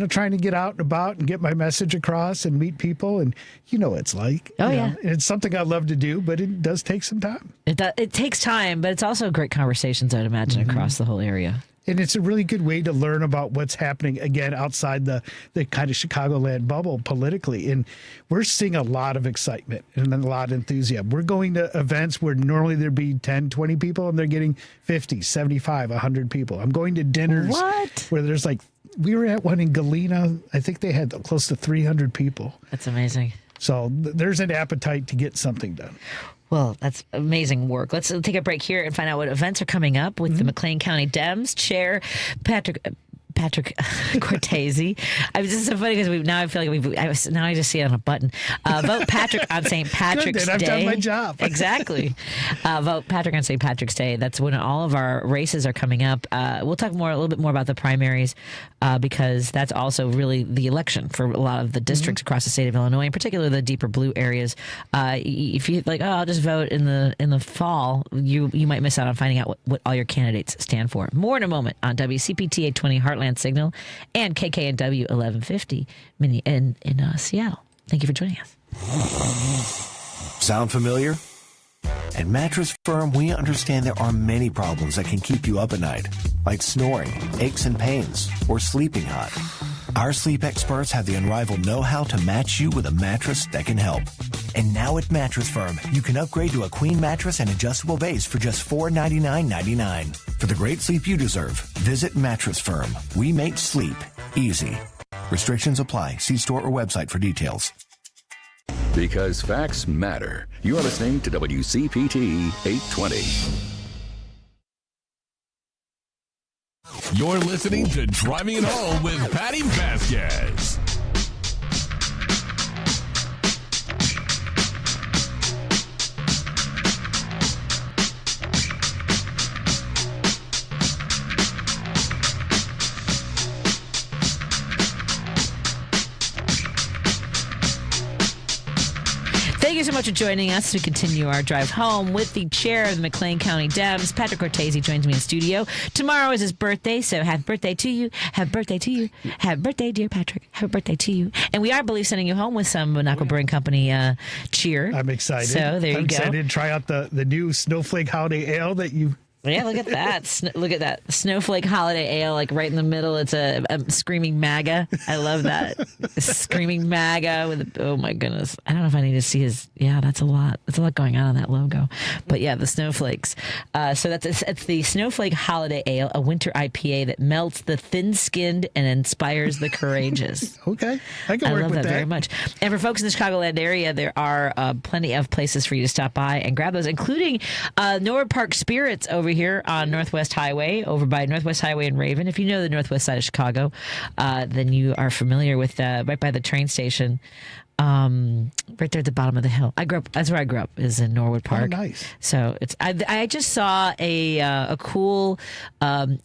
trying to get out and about and get my message across and meet people. And what it's like. Oh, yeah. And it's something I love to do, but it does take some time. It takes time, but it's also great conversations, I'd imagine, across the whole area. And it's a really good way to learn about what's happening, again, outside the kind of Chicagoland bubble politically. And we're seeing a lot of excitement and a lot of enthusiasm. We're going to events where normally there'd be 10, 20 people, and they're getting 50, 75, 100 people. I'm going to dinners where there's we were at one in Galena. I think they had close to 300 people. That's amazing. So there's an appetite to get something done. Well, that's amazing work. Let's take a break here and find out what events are coming up with the McLean County Dems Chair Patrick Cortesi. This is so funny because now I feel like now I just see it on a button. Vote Patrick on St. Patrick's Day. I've done my job. Exactly. Vote Patrick on St. Patrick's Day. That's when all of our races are coming up. We'll talk a little bit more about the primaries because that's also really the election for a lot of the districts across the state of Illinois, in particular the deeper blue areas. If you I'll just vote in the fall, you might miss out on finding out what all your candidates stand for. More in a moment on WCPT 820 Heartland Signal and KKNW 1150 in Seattle. Thank you for joining us. Sound familiar? At Mattress Firm, we understand there are many problems that can keep you up at night, like snoring, aches and pains, or sleeping hot. Our sleep experts have the unrivaled know-how to match you with a mattress that can help. And now at Mattress Firm, you can upgrade to a queen mattress and adjustable base for just $499.99. For the great sleep you deserve, visit Mattress Firm. We make sleep easy. Restrictions apply. See store or website for details. Because facts matter. You're listening to WCPT 820. You're listening to Driving It Home with Patti Vasquez. Thank you so much for joining us. We continue our drive home with the chair of the McLean County Dems. Patrick Cortesi joins me in studio. Tomorrow is his birthday, so happy birthday to you. Happy birthday to you. Happy birthday, dear Patrick. Happy birthday to you. And we are, I believe, sending you home with some Monaco Brewing Company cheer. I'm excited. So there you go. I'm excited to try out the new Snowflake Holiday Ale that you... Yeah, look at that. Look at that. Snowflake Holiday Ale, right in the middle. It's a screaming MAGA. I love that. Screaming MAGA with, oh my goodness. I don't know if I need to see his, that's a lot. That's a lot going on that logo. But yeah, the snowflakes. So it's the Snowflake Holiday Ale, a winter IPA that melts the thin-skinned and inspires the courageous. Okay. I can work with that. I love that very much. And for folks in the Chicagoland area, there are plenty of places for you to stop by and grab those, including Norwood Park Spirits over here on Northwest Highway, over by Northwest Highway in Raven. If you know the northwest side of Chicago, then you are familiar with right by the train station. right there at the bottom of the hill. That's where I grew up, is in Norwood Park. Oh, nice. So I just saw a cool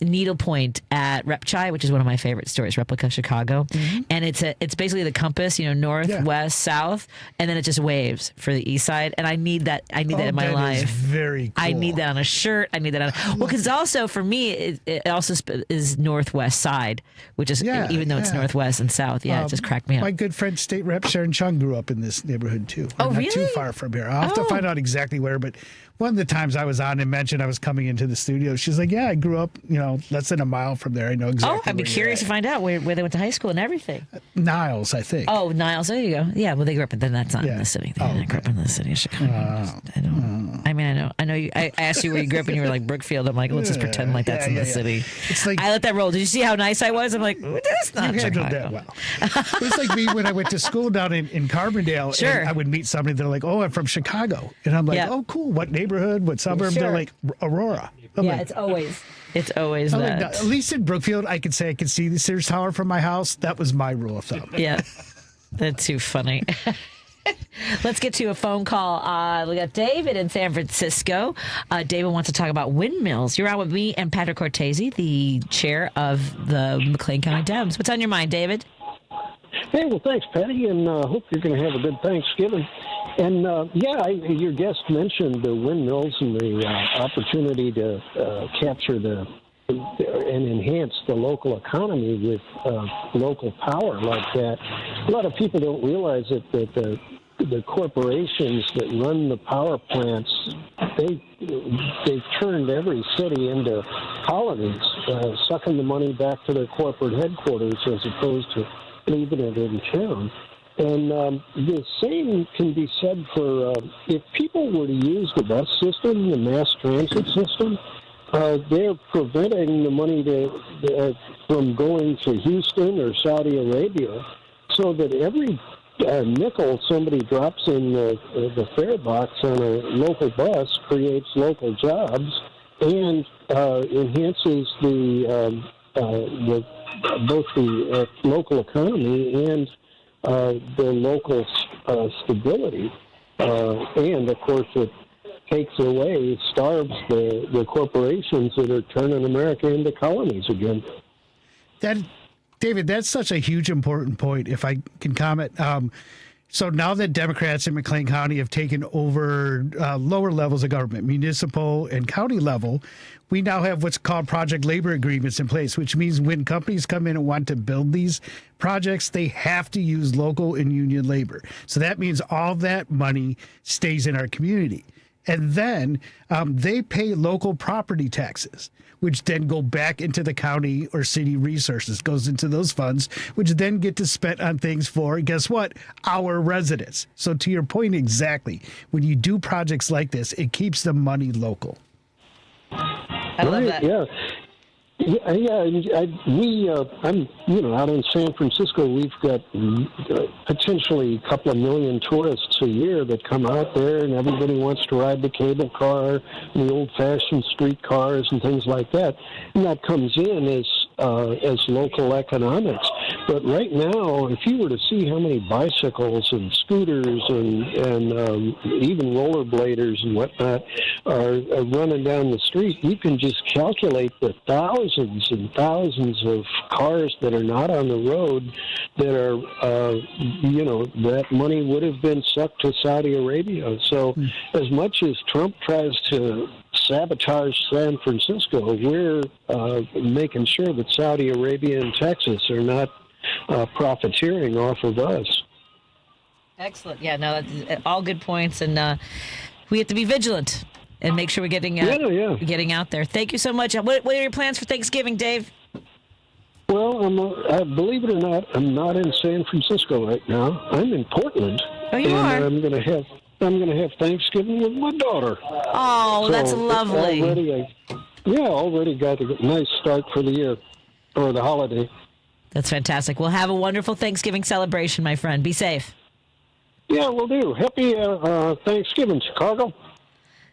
needlepoint at Rep Chai, which is one of my favorite stories, Replica Chicago. Mm-hmm. And it's basically the compass, north, west, south, and then it just waves for the east side. And I need that in my life. Is very cool. I need that on a shirt. I need that on because also for me it also is northwest side, which is even though it's northwest and south. Yeah, it just cracked me up. My good friend, State Rep Sharon Chung, grew up in this neighborhood too. Oh, not really? too far from here. I'll have to find out exactly where, but one of the times I was on and mentioned I was coming into the studio, she's like, "Yeah, I grew up, less than a mile from there. I know exactly." Oh, I'd be curious to find out where they went to high school and everything. Niles, I think. Oh, Niles. There you go. Yeah, well, they grew up, then that's not in the city. They grew up in the city of Chicago. I don't. I mean, I know. I asked you where you grew up, and you were like Brookfield. I'm like, let's just pretend like that's in the city. It's like I let that roll. Did you see how nice I was? I'm like, that's not you handled Chicago. that well. It's like me when I went to school down in Carbondale. Sure. And I would meet somebody. They're like, "Oh, I'm from Chicago," and I'm like, "Oh, cool. What neighborhood? What suburb?" They're like, "Aurora." I'm like, it's always I'm that. like, at least in Brookfield, I could say I could see the Sears Tower from my house. That was my rule of thumb. Yeah, that's too funny. Let's get to a phone call. We got David in San Francisco. David wants to talk about windmills. You're on with me and Patrick Cortesi, the chair of the McLean County Dems. What's on your mind, David? Hey, well, thanks, Patty, and hope you're going to have a good Thanksgiving. And, your guest mentioned the windmills and the opportunity to capture and enhance the local economy with local power like that. A lot of people don't realize that the corporations that run the power plants, they've turned every city into colonies, sucking the money back to their corporate headquarters as opposed to leaving it in town. And the same can be said for if people were to use the bus system, the mass transit system, they're preventing the money from going to Houston or Saudi Arabia, so that every nickel somebody drops in the fare box on a local bus creates local jobs and enhances both the local economy and the local stability, and of course it starves the corporations that are turning America into colonies again. David, that's such a huge important point, if I can comment. So now that Democrats in McLean County have taken over lower levels of government, municipal and county level, we now have what's called project labor agreements in place, which means when companies come in and want to build these projects, they have to use local and union labor. So that means all that money stays in our community. And then they pay local property taxes, which then go back into the county or city resources, goes into those funds, which then get to spent on things for, guess what, our residents. So to your point exactly, when you do projects like this, it keeps the money local. I love that. Yeah. I'm out in San Francisco. We've got potentially a couple of million tourists a year that come out there, and everybody wants to ride the cable car, the old-fashioned street cars, and things like that. And that comes in as local economics. But right now, if you were to see how many bicycles and scooters and even rollerbladers and whatnot are running down the street, you can just calculate the thousands and thousands of cars that are not on the road that are, that money would have been sucked to Saudi Arabia. So as much as Trump tries to sabotage San Francisco, we're making sure that Saudi Arabia and Texas are not profiteering off of us. Excellent. Yeah, no, that's all good points, and we have to be vigilant and make sure we're getting out there. Thank you so much. What are your plans for Thanksgiving, Dave? Well, believe it or not, I'm not in San Francisco right now. I'm in Portland. Oh, you are? I'm going to have Thanksgiving with my daughter. Oh, so that's lovely. Already got a nice start for the year, or the holiday. That's fantastic. Well, have a wonderful Thanksgiving celebration, my friend. Be safe. Yeah, we'll do. Happy Thanksgiving, Chicago.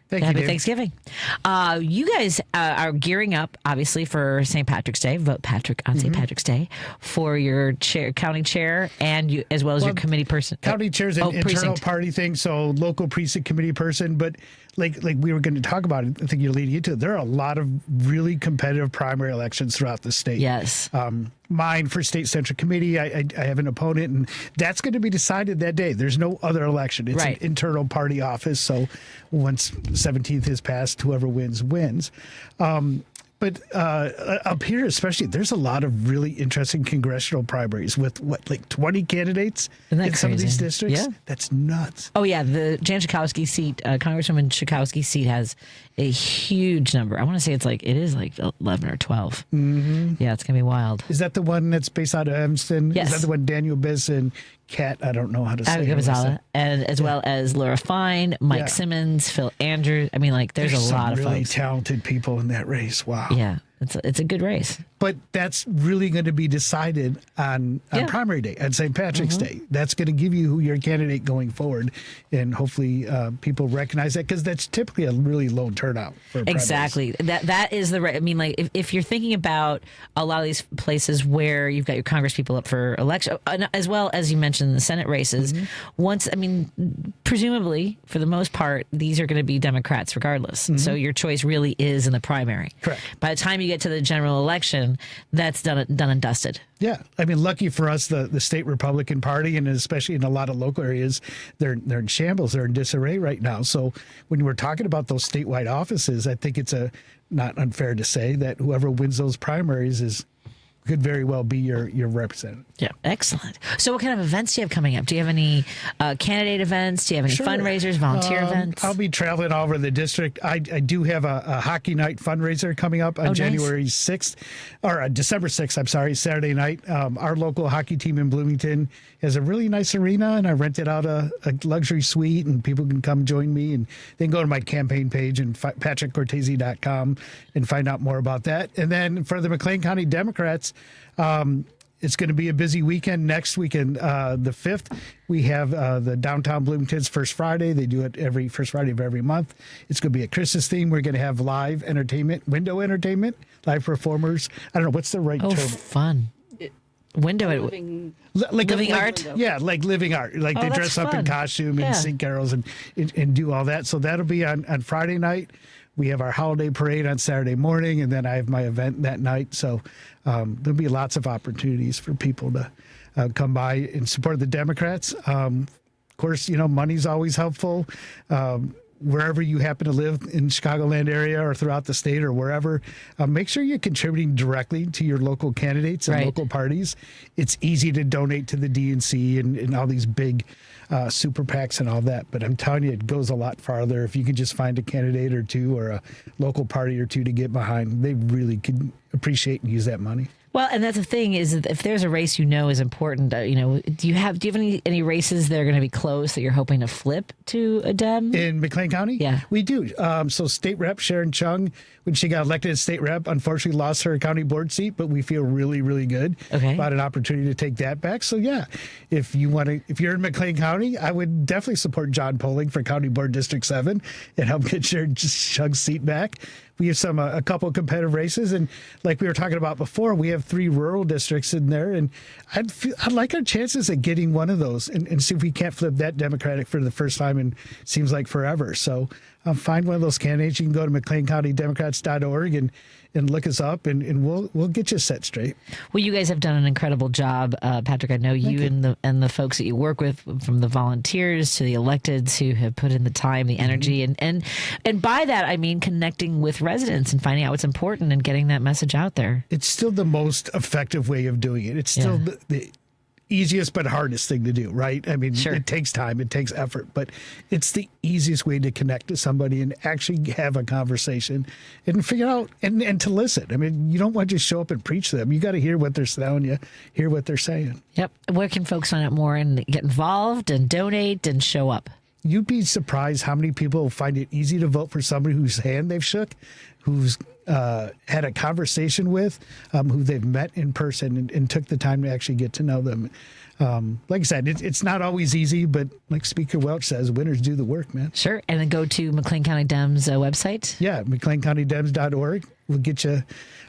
Happy Thanksgiving. You guys are gearing up, obviously, for St. Patrick's Day. Vote Patrick on St. Patrick's Day for your county chair and you, as well as your committee person. County chair is an internal party thing, so local precinct committee person. But like we were going to talk about it, I think you're leading into it. There are a lot of really competitive primary elections throughout the state. Yes. Mine for state central committee, I have an opponent, and that's going to be decided that day. There's no other election. It's an internal party office. So once 17th is passed, whoever wins. But up here, especially, there's a lot of really interesting congressional primaries with, 20 candidates in some of these districts? Yeah. That's nuts. Oh, yeah. The Jan Schakowsky seat, Congresswoman Schakowsky's seat has a huge number. I want to say it is 11 or 12. Mm-hmm. Yeah, it's going to be wild. Is that the one that's based out of Evanston? Yes. Is that the one Daniel Biss and Kat, I don't know how to say it. And as well as Laura Fine, Mike Simmons, Phil Andrews. I mean, there's a lot of really folks. Talented people in that race. Wow. Yeah, it's a good race. But that's really going to be decided on primary day, on St. Patrick's Day. That's going to give you who your candidate going forward. And hopefully people recognize that, because that's typically a really low turnout for primaries. Exactly. That is the right. I mean, if you're thinking about a lot of these places where you've got your Congress people up for election, as well as you mentioned the Senate races, presumably, for the most part, these are going to be Democrats regardless. So your choice really is in the primary. Correct. By the time you get to the general election, that's done and dusted. Yeah. I mean, lucky for us, the state Republican Party, and especially in a lot of local areas, they're in shambles. They're in disarray right now. So when we're talking about those statewide offices, I think it's not unfair to say that whoever wins those primaries could very well be your representative. Yeah, excellent. So what kind of events do you have coming up? Do you have any candidate events? Do you have any fundraisers, volunteer events? I'll be traveling all over the district. I do have a hockey night fundraiser coming up on January 6th, or December 6th, I'm sorry, Saturday night. Our local hockey team in Bloomington has a really nice arena, and I rented out a luxury suite, and people can come join me, and they can go to my campaign page and patrickcortesi.com and find out more about that. And then for the McLean County Democrats, it's going to be a busy weekend. Next weekend, the 5th, we have the Downtown Bloomington's First Friday. They do it every first Friday of every month. It's going to be a Christmas theme. We're going to have live entertainment, window entertainment, live performers. I don't know, what's the right term? Fun. Living art? Yeah, like living art. Like they dress up in costume and sing carols and do all that. So that'll be on Friday night. We have our holiday parade on Saturday morning, and then I have my event that night. So there'll be lots of opportunities for people to come by and support the Democrats. Of course, money's always helpful. Wherever you happen to live in Chicagoland area or throughout the state or wherever, make sure you're contributing directly to your local candidates and local parties. It's easy to donate to the DNC and all these big super PACs and all that. But I'm telling you, it goes a lot farther if you can just find a candidate or two or a local party or two to get behind. They really can appreciate and use that money. Well, and that's the thing is that if there's a race is important, do you have any races that are going to be close that you're hoping to flip to a Dem? In McLean County? Yeah. We do. So State Rep Sharon Chung, when she got elected as State Rep, unfortunately lost her county board seat, but we feel really, really good about an opportunity to take that back. So yeah, if you're in McLean County, I would definitely support John Poling for County Board District 7 and help get Sharon Chung's seat back. We have a couple of competitive races, and like we were talking about before, we have 3 rural districts in there, and I'd like our chances at getting one of those and see if we can't flip that Democratic for the first time in seems like forever. So find one of those candidates. You can go to McLeanCountyDemocrats.org and look us up, and we'll get you set straight. Well, you guys have done an incredible job, Patrick. I know you and the folks that you work with, from the volunteers to the electeds who have put in the time, the energy, and by that I mean connecting with residents and finding out what's important and getting that message out there. It's still the most effective way of doing it. It's still the easiest but hardest thing to do, right? I mean, It takes time, it takes effort, but it's the easiest way to connect to somebody and actually have a conversation and figure out and to listen. I mean, you don't want to just show up and preach to them. You got to hear what they're telling you, hear what they're saying. Yep. Where can folks find out more and get involved and donate and show up? You'd be surprised how many people find it easy to vote for somebody whose hand they've shook, who's had a conversation with, who they've met in person and took the time to actually get to know them. like I said, it's not always easy, but like Speaker Welch says, winners do the work, man. Sure. And then go to McLean County Dem's website. Yeah, McLeanCountyDems.org will get you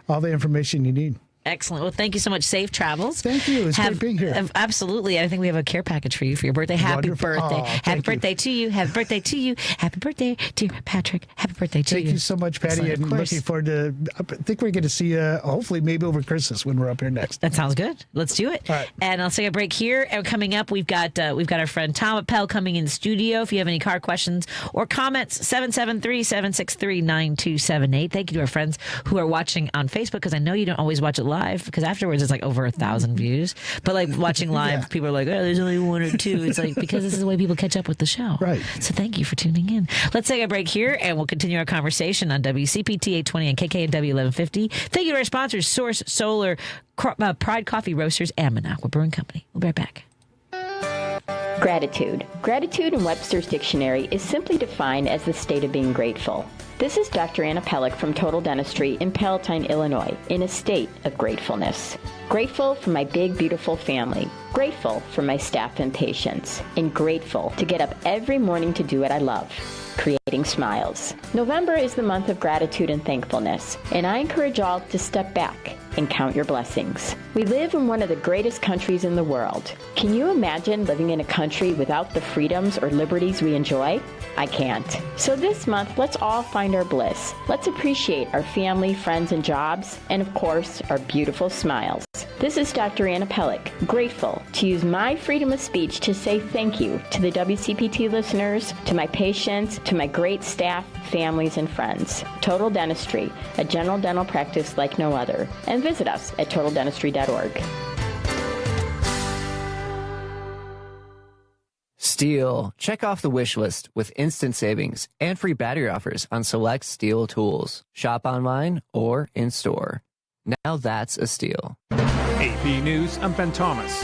all the information you need. Excellent. Well, thank you so much. Safe travels. Thank you. It's great being here. Absolutely. I think we have a care package for you for your birthday. Happy Wonderful. birthday. Aw, Happy birthday to you. Happy birthday to you. Happy birthday, dear Patrick. Happy birthday to you. Thank you so much, Patty. Excellent, And of course. looking forward to, I think we're going to see you hopefully maybe over Christmas when we're up here next. That sounds good. Let's do it. All right. And I'll take a break here. And coming up, we've got our friend Tom Appel coming in the studio. If you have any car questions or comments, 773-763-9278. Thank you to our friends who are watching on Facebook, because I know you don't always watch it live, because afterwards it's like over 1,000 views. But like watching live, people are like, oh, there's only one or two. It's like, because this is the way people catch up with the show. Right. So thank you for tuning in. Let's take a break here, and we'll continue our conversation on WCPT 820 and KKNW 1150. Thank you to our sponsors, Source Solar, Pride Coffee Roasters, and Minocqua Brewing Company. We'll be right back. Gratitude. Gratitude in Webster's Dictionary is simply defined as the state of being grateful. This is Dr. Anna Pellick from Total Dentistry in Palatine, Illinois, in a state of gratefulness. Grateful for my big, beautiful family. Grateful for my staff and patients. And grateful to get up every morning to do what I love, creating smiles. November is the month of gratitude and thankfulness, and I encourage all to step back and count your blessings. We live in one of the greatest countries in the world. Can you imagine living in a country without the freedoms or liberties we enjoy? I can't. So this month, let's all find our bliss. Let's appreciate our family, friends, and jobs, and of course, our beautiful smiles. This is Dr. Anna Pellick, grateful to use my freedom of speech to say thank you to the WCPT listeners, to my patients, to my great staff, families, and friends. Total Dentistry, a general dental practice like no other. And visit us at totaldentistry.org. Steel. Check off the wish list with instant savings and free battery offers on select Steel tools. Shop online or in store. Now that's a steal. AP News, I'm Ben Thomas.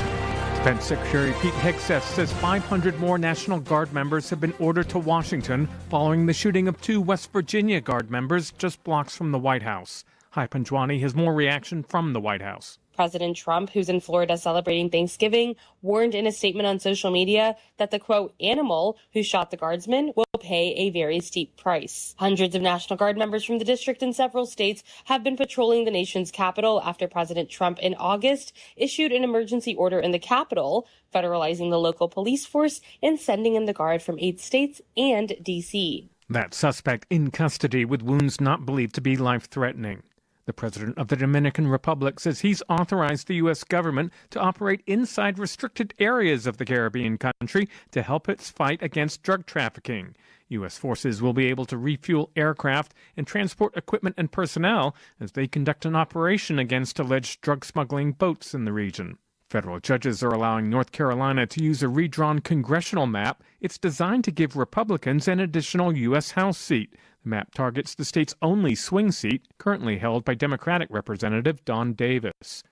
Defense Secretary Pete Hegseth says 500 more National Guard members have been ordered to Washington following the shooting of 2 West Virginia Guard members just blocks from the White House. Hai Panjwani has more reaction from the White House. President Trump, who's in Florida celebrating Thanksgiving, warned in a statement on social media that the, quote, animal who shot the guardsman will pay a very steep price. Hundreds of National Guard members from the district in several states have been patrolling the nation's capital after President Trump in August issued an emergency order in the Capitol, federalizing the local police force and sending in the Guard from 8 states and D.C. That suspect in custody with wounds not believed to be life-threatening. The president of the Dominican Republic says he's authorized the U.S. government to operate inside restricted areas of the Caribbean country to help its fight against drug trafficking. U.S. forces will be able to refuel aircraft and transport equipment and personnel as they conduct an operation against alleged drug smuggling boats in the region. Federal judges are allowing North Carolina to use a redrawn congressional map. It's designed to give Republicans an additional U.S. House seat. The map targets the state's only swing seat, currently held by Democratic Representative Don Davis.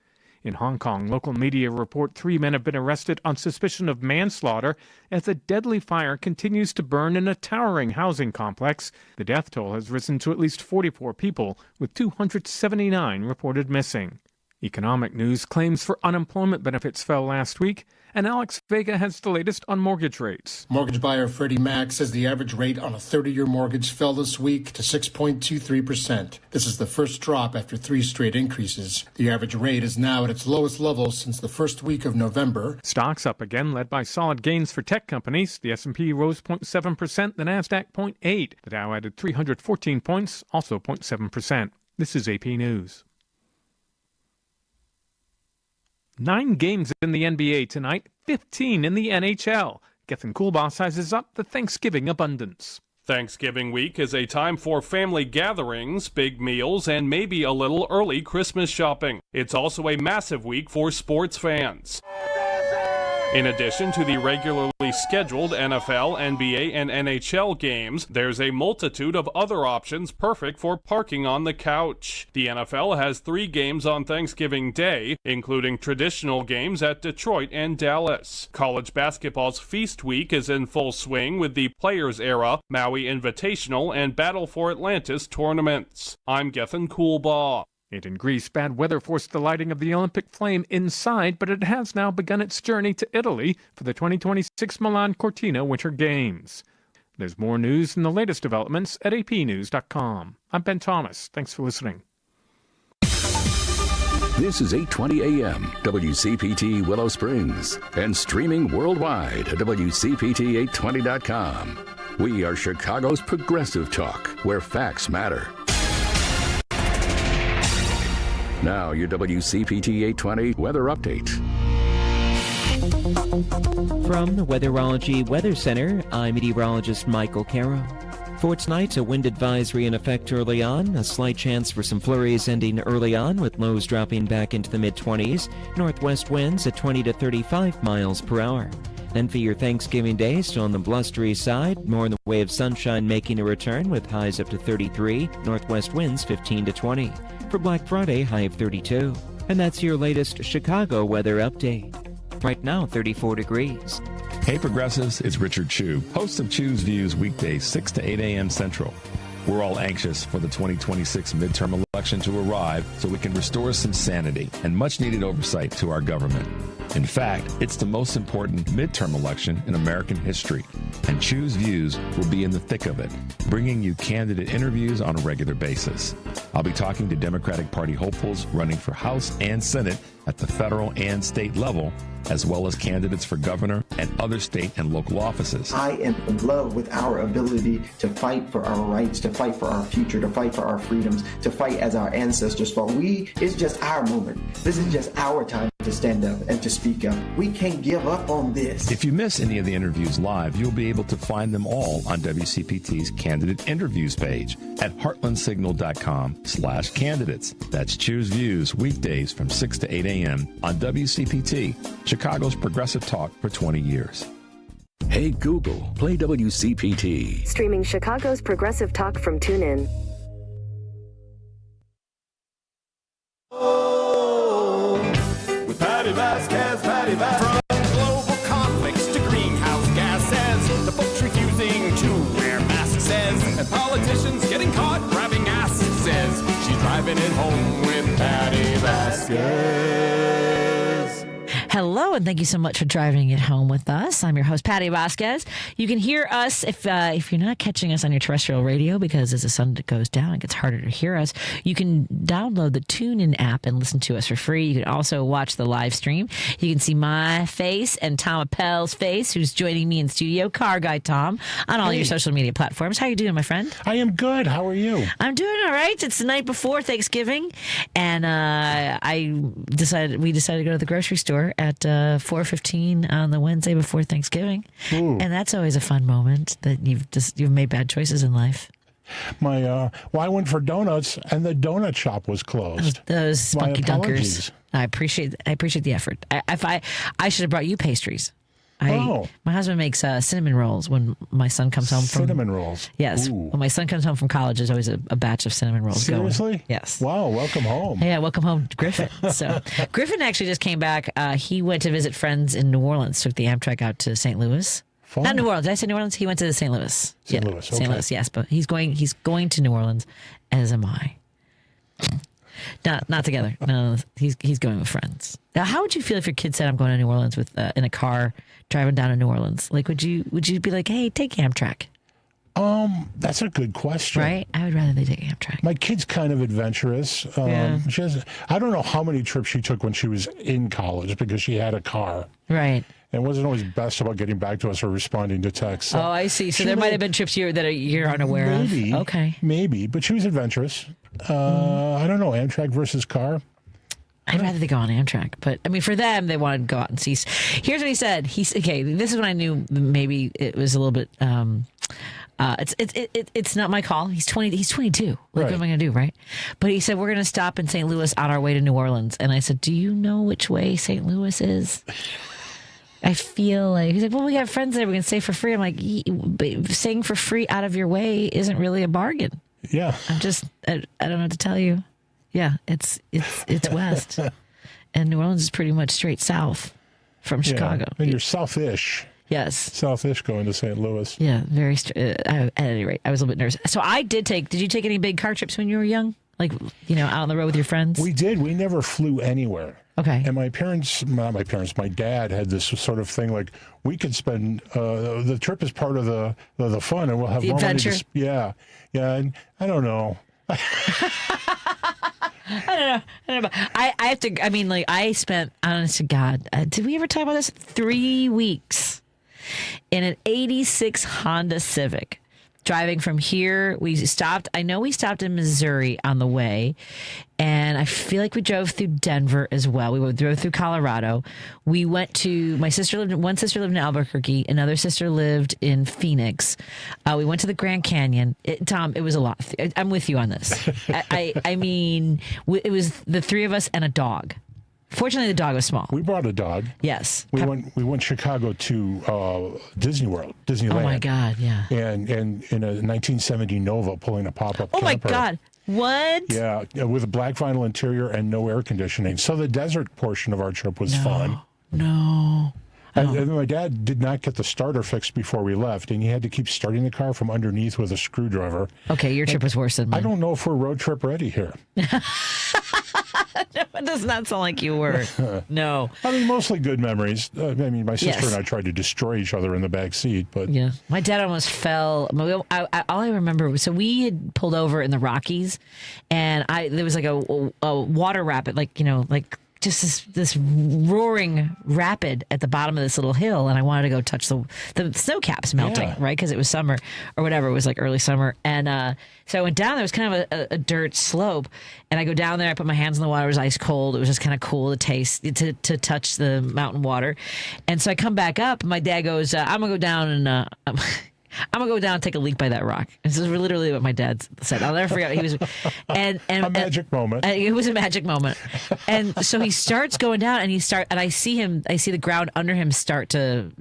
In Hong Kong, local media report 3 men have been arrested on suspicion of manslaughter as a deadly fire continues to burn in a towering housing complex. The death toll has risen to at least 44 people, with 279 reported missing. Economic news: claims for unemployment benefits fell last week, and Alex Vega has the latest on mortgage rates. Mortgage buyer Freddie Mac says the average rate on a 30-year mortgage fell this week to 6.23%. This is the first drop after 3 straight increases. The average rate is now at its lowest level since the first week of November. Stocks up again, led by solid gains for tech companies. The S&P rose 0.7%, the Nasdaq 0.8%. The Dow added 314 points, also 0.7%. This is AP News. 9 games in the NBA tonight, 15 in the NHL. Gethin Coolbaugh sizes up the Thanksgiving abundance. Thanksgiving week is a time for family gatherings, big meals, and maybe a little early Christmas shopping. It's also a massive week for sports fans. In addition to the regularly scheduled NFL, NBA, and NHL games, there's a multitude of other options perfect for parking on the couch. The NFL has 3 games on Thanksgiving Day, including traditional games at Detroit and Dallas. College basketball's Feast Week is in full swing with the Players Era, Maui Invitational, and Battle for Atlantis tournaments. I'm Gethin Coolbaugh. And in Greece, bad weather forced the lighting of the Olympic flame inside, but it has now begun its journey to Italy for the 2026 Milan Cortina Winter Games. There's more news and the latest developments at apnews.com. I'm Ben Thomas. Thanks for listening. This is 820 AM, WCPT Willow Springs, and streaming worldwide at WCPT820.com. We are Chicago's progressive talk, where facts matter. Now, your WCPT 820 weather update. From the Weatherology Weather Center, I'm meteorologist Michael Caro. For tonight, a wind advisory in effect early on, a slight chance for some flurries ending early on with lows dropping back into the mid-20s, northwest winds at 20 to 35 miles per hour. Then for your Thanksgiving Day, still on the blustery side, more in the way of sunshine making a return with highs up to 33, northwest winds 15 to 20. For Black Friday, high of 32. And that's your latest Chicago weather update. Right now, 34 degrees. Hey Progressives, it's Richard Chu, host of Chu's Views weekdays 6 to 8 a.m. Central. We're all anxious for the 2026 midterm election to arrive so we can restore some sanity and much needed oversight to our government. In fact, it's the most important midterm election in American history, and Chu's Views will be in the thick of it, bringing you candidate interviews on a regular basis. I'll be talking to Democratic Party hopefuls running for House and Senate at the federal and state level, as well as candidates for governor and other state and local offices. I am in love with our ability to fight for our rights, to fight for our future, to fight for our freedoms, to fight as our ancestors fought. It's just our moment. This is just our time to stand up and to speak up. We can't give up on this. If you miss any of the interviews live, you'll be able to find them all on WCPT's Candidate Interviews page at heartlandsignal.com/candidates. That's Choose Views weekdays from 6 to 8 a.m. on WCPT, Chicago's progressive talk for 20 years. Hey Google, play WCPT. Streaming Chicago's progressive talk from TuneIn. With Patti Vasquez, From global conflicts to greenhouse gases, the folks refusing to wear masks says, and politicians getting caught grabbing ass says, she's driving it home with Patti Vasquez. Hello, and thank you so much for driving it home with us. I'm your host, Patti Vasquez. You can hear us if you're not catching us on your terrestrial radio, because as the sun goes down, it gets harder to hear us. You can download the TuneIn app and listen to us for free. You can also watch the live stream. You can see my face and Tom Appel's face, who's joining me in studio, Guy Tom, on all your social media platforms. How you doing, my friend? I am good. How are you? I'm doing all right. It's the night before Thanksgiving, and we decided to go to the grocery store at 4:15 on the Wednesday before Thanksgiving. Ooh. And that's always a fun moment that you've made bad choices in life. I went for donuts and the donut shop was closed. Those spunky dunkers. I appreciate the effort. I should have brought you pastries. My husband makes cinnamon rolls when my son comes home from... Cinnamon rolls? Yes. Ooh. When my son comes home from college, there's always a batch of cinnamon rolls going. Seriously? Yes. Wow, welcome home. Yeah, welcome home, Griffin. So Griffin actually just came back. He went to visit friends in New Orleans, took the Amtrak out to St. Louis. Fun. Not New Orleans. Did I say New Orleans? He went to St. Louis. St. Louis, okay. St. Louis, yes. But he's going to New Orleans, as am I. Not together. No, he's going with friends. Now, how would you feel if your kid said, "I'm going to New Orleans" with in a car driving down to New Orleans? Like, would you be like, "Hey, take Amtrak"? That's a good question. Right? I would rather they take Amtrak. My kid's kind of adventurous. Yeah. I don't know how many trips she took when she was in college because she had a car. Right. And wasn't always best about getting back to us or responding to texts. So I see. So there might have been trips you're unaware of. Okay. Maybe, but she was adventurous. I don't know, Amtrak versus car. I'd rather they go on Amtrak, but I mean, for them, they wanted to go out and see. Here's what he said. Okay. This is when I knew maybe it was a little bit. It's not my call. He's 20. He's 22. Like, right. What am I going to do, right? But he said we're going to stop in St. Louis on our way to New Orleans, and I said, "Do you know which way St. Louis is?" I feel like he's like, "Well, we have friends there. We can stay for free." I'm like, "Staying for free out of your way isn't really a bargain." Yeah. I don't know what to tell you. Yeah, it's west, and New Orleans is pretty much straight south from Chicago. And you're south-ish. Yes. South-ish going to St. Louis. Yeah, very. At any rate, I was a little bit nervous. So I did you take any big car trips when you were young? Like, out on the road with your friends? We did. We never flew anywhere. Okay. And my dad had this sort of thing like, we could spend, the trip is part of the fun, and we'll have the more adventure. money. Yeah. And I don't know. I don't know. I have to, I spent, honest to God, did we ever talk about this? 3 weeks in an 86 Honda Civic. Driving from here, I know we stopped in Missouri on the way, and I feel like we drove through Denver as well. We drove through Colorado. We went to, one sister lived in Albuquerque, another sister lived in Phoenix. We went to the Grand Canyon. Tom, it was a lot. I'm with you on this. It was the three of us and a dog. Fortunately, the dog was small. We brought a dog. Yes. We went Chicago to Disneyland. Oh my God, yeah. And in a 1970 Nova pulling a pop-up Oh camper. my God. What? Yeah, with a black vinyl interior and no air conditioning. So the desert portion of our trip was fun. No. And my dad did not get the starter fixed before we left, and he had to keep starting the car from underneath with a screwdriver. Okay, your trip was worse than mine. I don't know if we're road trip ready here. It does not sound like you were. No. Mostly good memories. My sister and I tried to destroy each other in the back seat, but yeah, my dad almost fell. All I remember was, so we had pulled over in the Rockies, and there was like a water rapid, just this roaring rapid at the bottom of this little hill, and I wanted to go touch the snow caps melting, right? Because it was summer or whatever. It was like early summer, and so I went down. There was kind of a dirt slope, and I go down there. I put my hands in the water. It was ice cold. It was just kind of cool to taste, to touch the mountain water. And so I come back up. And my dad goes, "I'm gonna go down and." I'm gonna go down and take a leak by that rock. This is literally what my dad said. I'll never forget. He was, and a magic moment. It was a magic moment. And so he starts going down, and I see the ground under him start to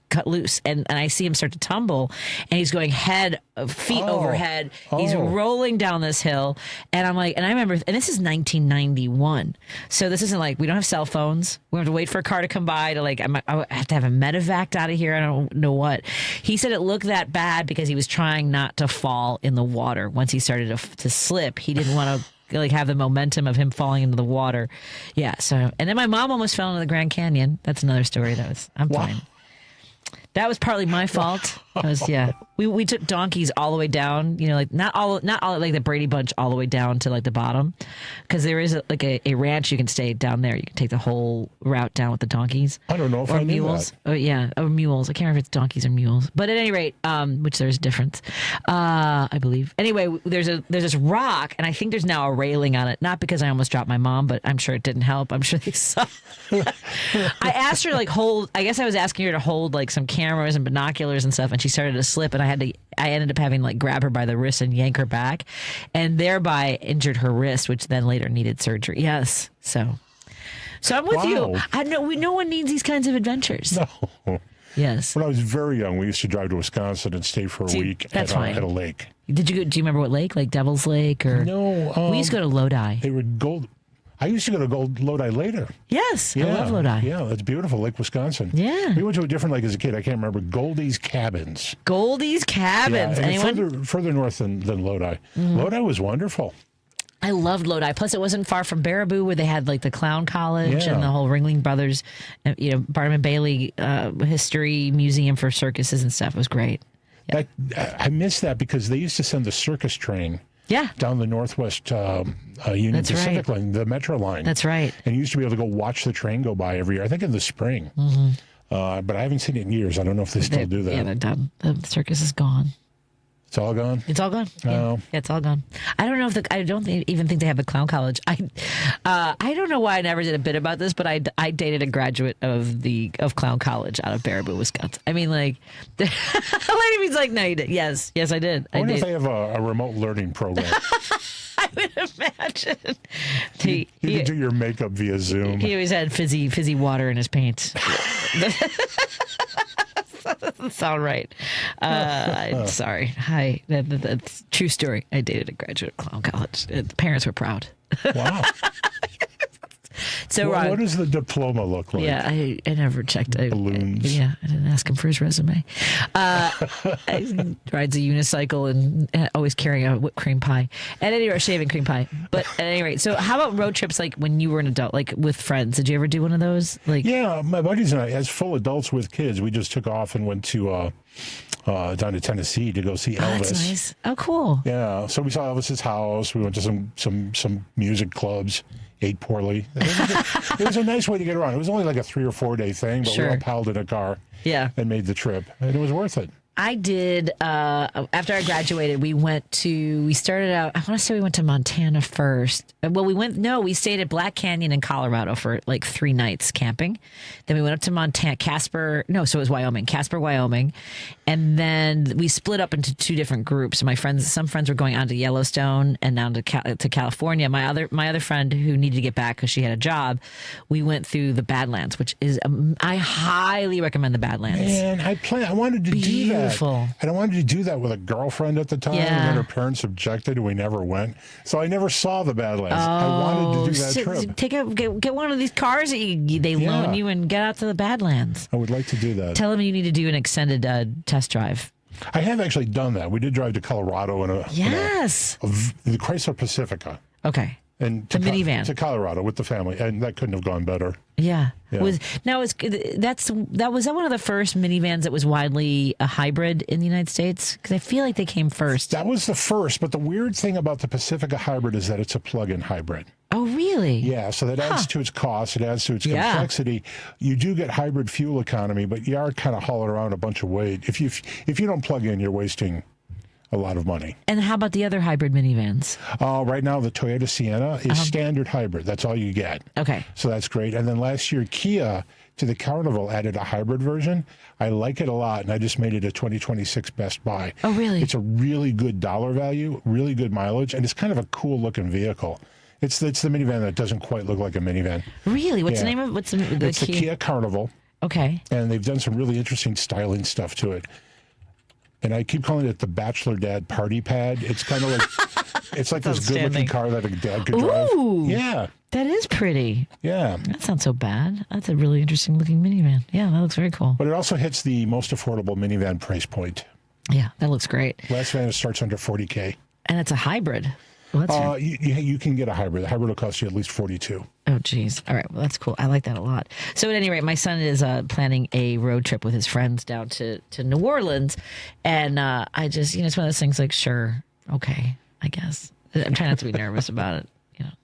cut loose, and I see him start to tumble, and he's going feet overhead. He's rolling down this hill, and I'm like, and I remember, and this is 1991, so this isn't like we don't have cell phones. We have to wait for a car to come by to I have to have a medevac out of here. I don't know what. He said it looked that bad because he was trying not to fall in the water. Once he started to slip, he didn't want to have the momentum of him falling into the water. Yeah. So, and then my mom almost fell into the Grand Canyon. That's another story. I'm fine. That was partly my fault. We took donkeys all the way down, not all like the Brady Bunch all the way down to the bottom, because there is a ranch you can stay down there. You can take the whole route down with the donkeys. I don't know if I knew that. Oh yeah, or mules. I can't remember if it's donkeys or mules, but at any rate, which there's a difference, I believe. Anyway, there's this rock, and I think there's now a railing on it. Not because I almost dropped my mom, but I'm sure it didn't help. I'm sure they saw. I asked her hold. I guess I was asking her to hold some cameras and binoculars and stuff, and she started to slip, and I ended up having grab her by the wrist and yank her back, and thereby injured her wrist, which then later needed surgery. Yes, so I'm with you. I know no one needs these kinds of adventures. No. Yes. When I was very young, we used to drive to Wisconsin and stay for a week at a lake. Do you remember what lake? Like Devil's Lake or no? We used to go to Lodi. They were I used to go to Lodi later. Yes, I love Lodi. Yeah, that's beautiful, Lake Wisconsin. Yeah. We went to a different lake as a kid. I can't remember. Goldie's Cabins. Goldie's Cabins. Yeah, Anyone? Further north than Lodi. Mm-hmm. Lodi was wonderful. I loved Lodi. Plus, it wasn't far from Baraboo, where they had the Clown College and the whole Ringling Brothers, Barnum and Bailey History Museum for circuses and stuff. It was great. Yeah. I miss that because they used to send the circus train. Yeah. Down the Northwest Union Pacific line, the Metro line. That's right. And you used to be able to go watch the train go by every year, I think in the spring. Mm-hmm. But I haven't seen it in years. I don't know if they still do that. Yeah, they're done. The circus is gone. It's all gone? It's all gone. Oh. Yeah, it's all gone. I don't know I don't even think they have the Clown College. I don't know why I never did a bit about this, but I dated a graduate of Clown College out of Baraboo, Wisconsin. I mean, the lady was like, no, you did. Yes, I did. I wonder if they have a remote learning program. I would imagine. You can do your makeup via Zoom. He always had fizzy water in his paint. That doesn't sound right. I'm sorry. Hi. That's true story. I dated a graduate of Clown College. The parents were proud. Wow. So what does the diploma look like? Yeah, I never checked. Balloons. I didn't ask him for his resume. He rides a unicycle and always carrying a whipped cream pie. At any rate, shaving cream pie. But at any rate, so how about road trips like when you were an adult, like with friends? Did you ever do one of those? Yeah, my buddies and I, as full adults with kids, we just took off and went to down to Tennessee to go see Elvis. That's nice. Oh, cool. Yeah, so we saw Elvis's house. We went to some music clubs. Ate poorly. It was a nice way to get around. It was only like a 3 or 4 day thing, but we all piled in a car. Yeah, and made the trip, and it was worth it. I did. After I graduated, we started out, I want to say we went to Montana first. Well, we stayed at Black Canyon in Colorado for like 3 nights camping. Then we went up to Montana, so it was Wyoming, Casper, Wyoming. And then we split up into 2 different groups. Some friends were going on to Yellowstone and down to California. My other friend who needed to get back because she had a job, we went through the Badlands, which is, I highly recommend the Badlands. Man, I wanted to do that. And I wanted to do that with a girlfriend at the time, and then her parents objected, and we never went. So I never saw the Badlands. I wanted to do that trip. Get one of these cars that they loan you and get out to the Badlands. I would like to do that. Tell them you need to do an extended test drive. I have actually done that. We did drive to Colorado in the Chrysler Pacifica. Okay. And the minivan to Colorado with the family, and that couldn't have gone better. Yeah. Was that one of the first minivans that was widely a hybrid in the United States? Because I feel like they came first. That was the first, but the weird thing about the Pacifica hybrid is that it's a plug-in hybrid. Oh, really? Yeah, so that adds to its cost. It adds to its complexity. You do get hybrid fuel economy, but you are kind of hauling around a bunch of weight. If you don't plug in, you're wasting a lot of money. And how about the other hybrid minivans? Right now, the Toyota Sienna is standard hybrid. That's all you get. Okay. So that's great. And then last year, Kia to the Carnival added a hybrid version. I like it a lot, and I just made it a 2026 Best Buy. Oh, really? It's a really good dollar value, really good mileage, and it's kind of a cool-looking vehicle. It's the minivan that doesn't quite look like a minivan. Really? What's the name of it? It's the Kia Carnival. Okay. And they've done some really interesting styling stuff to it. And I keep calling it the Bachelor Dad Party Pad. It's kind of like, it's like this good-looking car that a dad could drive. Ooh, yeah. That is pretty. Yeah. That's not so bad. That's a really interesting-looking minivan. Yeah, that looks very cool. But it also hits the most affordable minivan price point. Yeah, that looks great. Last van starts under $40K. And it's a hybrid. Well, you can get a hybrid. The hybrid will cost you at least $42,000. Oh, geez. All right. Well, that's cool. I like that a lot. So at any rate, my son is planning a road trip with his friends down to New Orleans. And I just, it's one of those things like, sure, okay, I guess. I'm trying not to be nervous about it.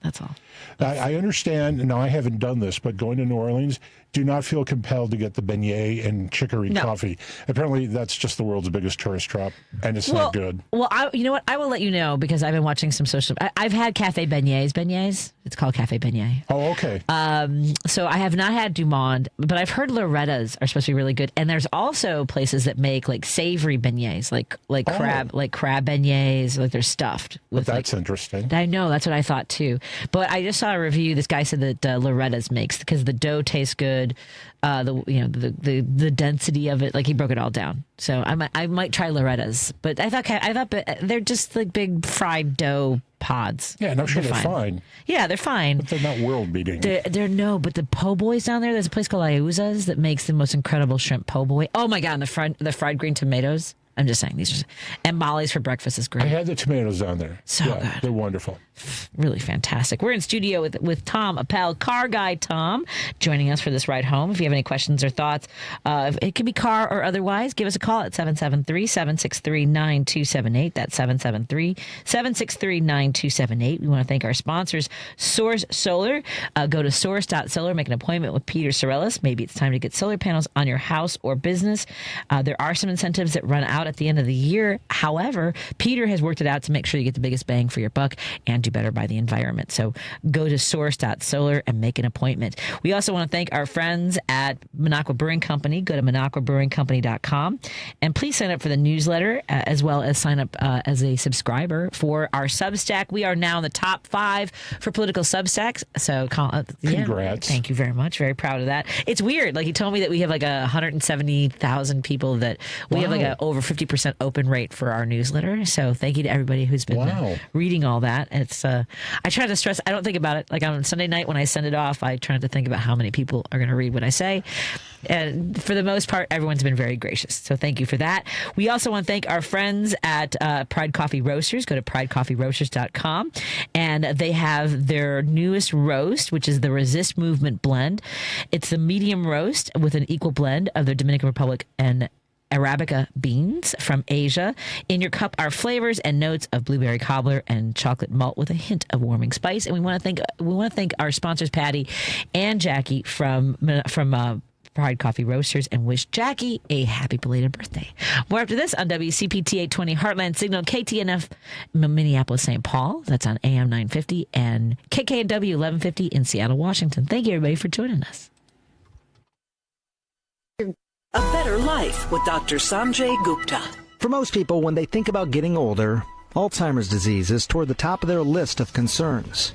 That's all. I understand. Now, I haven't done this, but going to New Orleans, do not feel compelled to get the beignet and chicory coffee. Apparently, that's just the world's biggest tourist trap, and it's not good. Well, you know what? I will let you know because I've been watching some social. I've had cafe beignets. It's called Cafe Beignet. Oh, okay. So I have not had Du Monde, but I've heard Loretta's are supposed to be really good. And there's also places that make like savory beignets, like crab beignets, like they're stuffed with. That's interesting. I know, that's what I thought too. But I just saw a review. This guy said that Loretta's makes because the dough tastes good. The density of it, like he broke it all down. So I might try Loretta's, but I thought they're just like big fried dough pods. Yeah, no, sure they're fine. Yeah, they're fine. But they're not world beating. But the po' boys down there's a place called Iuza's that makes the most incredible shrimp po' boy. Oh my God, and the fried green tomatoes. I'm just saying and Molly's for breakfast is great. I had the tomatoes down there. So good. They're wonderful. Really fantastic. We're in studio with Tom Appel, Car Guy Tom, joining us for this ride home. If you have any questions or thoughts, it could be car or otherwise, give us a call at 773-763-9278. That's 773-763-9278. We want to thank our sponsors, Source Solar. Go to source.solar, make an appointment with Peter Sorellis. Maybe it's time to get solar panels on your house or business. There are some incentives that run out at the end of the year. However, Peter has worked it out to make sure you get the biggest bang for your buck and do better by the environment. So go to source.solar and make an appointment. We also want to thank our friends at Minocqua Brewing Company. Go to minocquabrewingcompany.com and please sign up for the newsletter as well as sign up as a subscriber for our Substack. We are now in the top 5 for political Substacks. So congrats. Thank you very much. Very proud of that. It's weird. Like he told me that we have like 170,000 people that we have like over 50% open rate for our newsletter. So thank you to everybody who's been reading all that. It's I try to stress, I don't think about it. Like on Sunday night when I send it off, I try to think about how many people are going to read what I say. And for the most part, everyone's been very gracious. So thank you for that. We also want to thank our friends at Pride Coffee Roasters. Go to pridecoffeeroasters.com. And they have their newest roast, which is the Resist Movement Blend. It's the medium roast with an equal blend of the Dominican Republic and Arabica beans from Asia. In your cup are flavors and notes of blueberry cobbler and chocolate malt with a hint of warming spice. And we want to thank our sponsors, Patty and Jackie from Pride Coffee Roasters, and wish Jackie a happy belated birthday. More after this on WCPT 820 Heartland Signal, KTNF Minneapolis St. Paul. That's on AM 950 and KKNW 1150 in Seattle, Washington. Thank you, everybody, for joining us. A better life with Dr. Sanjay Gupta. For most people, when they think about getting older, Alzheimer's disease is toward the top of their list of concerns.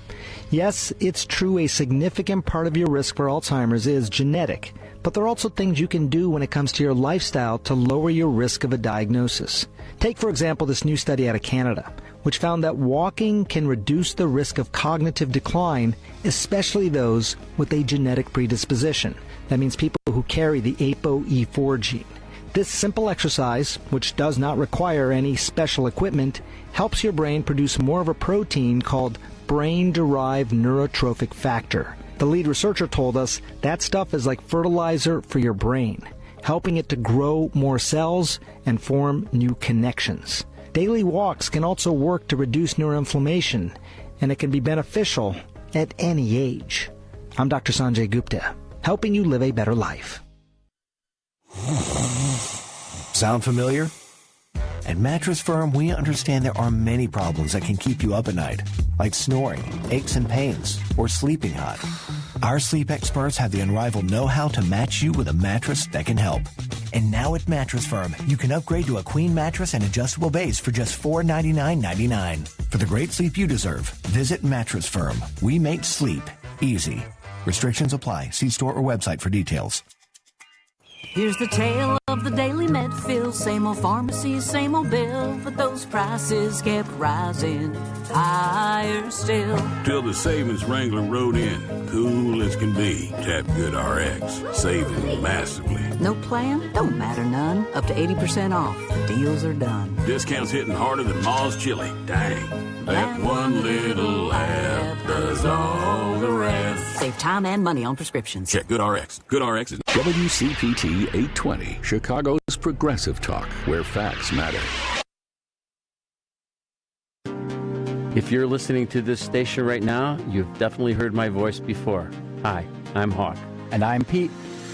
Yes, it's true a significant part of your risk for Alzheimer's is genetic, but there are also things you can do when it comes to your lifestyle to lower your risk of a diagnosis. Take, for example, this new study out of Canada, which found that walking can reduce the risk of cognitive decline, especially those with a genetic predisposition. That means people who carry the ApoE4 gene. This simple exercise, which does not require any special equipment, helps your brain produce more of a protein called brain-derived neurotrophic factor. The lead researcher told us that stuff is like fertilizer for your brain, helping it to grow more cells and form new connections. Daily walks can also work to reduce neuroinflammation, and it can be beneficial at any age. I'm Dr. Sanjay Gupta, helping you live a better life. Sound familiar? At Mattress Firm, we understand there are many problems that can keep you up at night, like snoring, aches and pains, or sleeping hot. Our sleep experts have the unrivaled know-how to match you with a mattress that can help. And now at Mattress Firm, you can upgrade to a queen mattress and adjustable base for just $499.99. For the great sleep you deserve, visit Mattress Firm. We make sleep easy. Restrictions apply. See store or website for details. Here's the tale of the daily med fill. Same old pharmacy, same old bill, but those prices kept rising higher still. Till the savings wrangler rode in, cool as can be. Tap Good RX, saving massively. No plan? Don't matter none. Up to 80% off. The deals are done. Discounts hitting harder than Ma's chili. Dang. That one little app does all the rest. Save time and money on prescriptions. Check Good RX. Good RX is WCPT 820, Chicago's progressive talk, where facts matter. If you're listening to this station right now, you've definitely heard my voice before. Hi, I'm Hawk. And I'm Pete.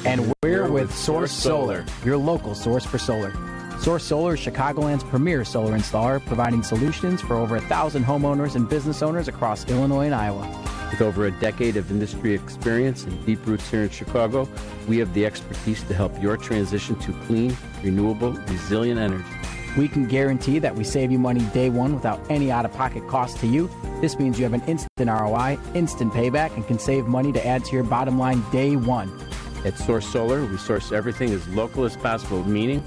And we're with Source Solar, your local source for solar. Source Solar is Chicagoland's premier solar installer, providing solutions for over 1,000 homeowners and business owners across Illinois and Iowa. With over a decade of industry experience and deep roots here in Chicago, we have the expertise to help your transition to clean, renewable, resilient energy. We can guarantee that we save you money day one without any out-of-pocket cost to you. This means you have an instant ROI, instant payback, and can save money to add to your bottom line day one. At Source Solar, we source everything as local as possible, meaning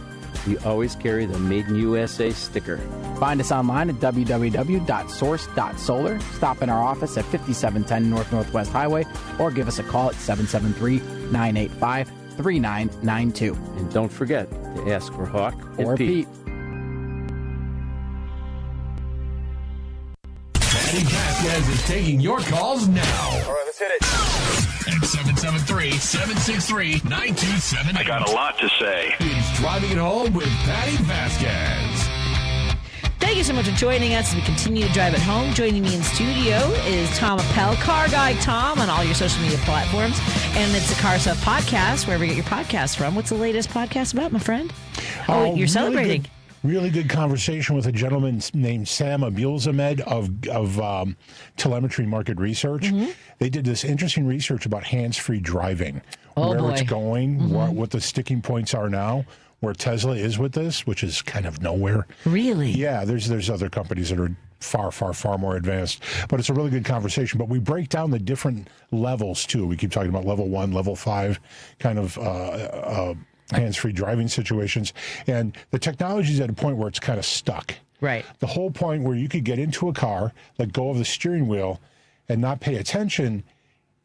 we always carry the Made in USA sticker. Find us online at www.source.solar. Stop in our office at 5710 North Northwest Highway or give us a call at 773-985-3992. And don't forget to ask for Hawk or Pete. Patti Vasquez is taking your calls now. All right, let's hit it. At 773-763-9278. I got a lot to say. It's Driving It Home with Patti Vasquez. Thank you so much for joining us as we continue to drive it home. Joining me in studio is Tom Appel, Car Guy Tom, on all your social media platforms. And it's the Car Stuff Podcast, wherever you get your podcast from. What's the latest podcast about, my friend? Oh, you're celebrating. Really good conversation with a gentleman named Sam Abulzamed of Telemetry Market Research. Mm-hmm. They did this interesting research about hands-free driving, where it's going, what the sticking points are now, where Tesla is with this, which is kind of nowhere. Really? Yeah, there's other companies that are far, far, far more advanced. But it's a really good conversation. But we break down the different levels, too. We keep talking about level 1, level 5, kind of hands-free driving situations. And the technology is at a point where it's kind of stuck. Right. The whole point where you could get into a car, let go of the steering wheel, and not pay attention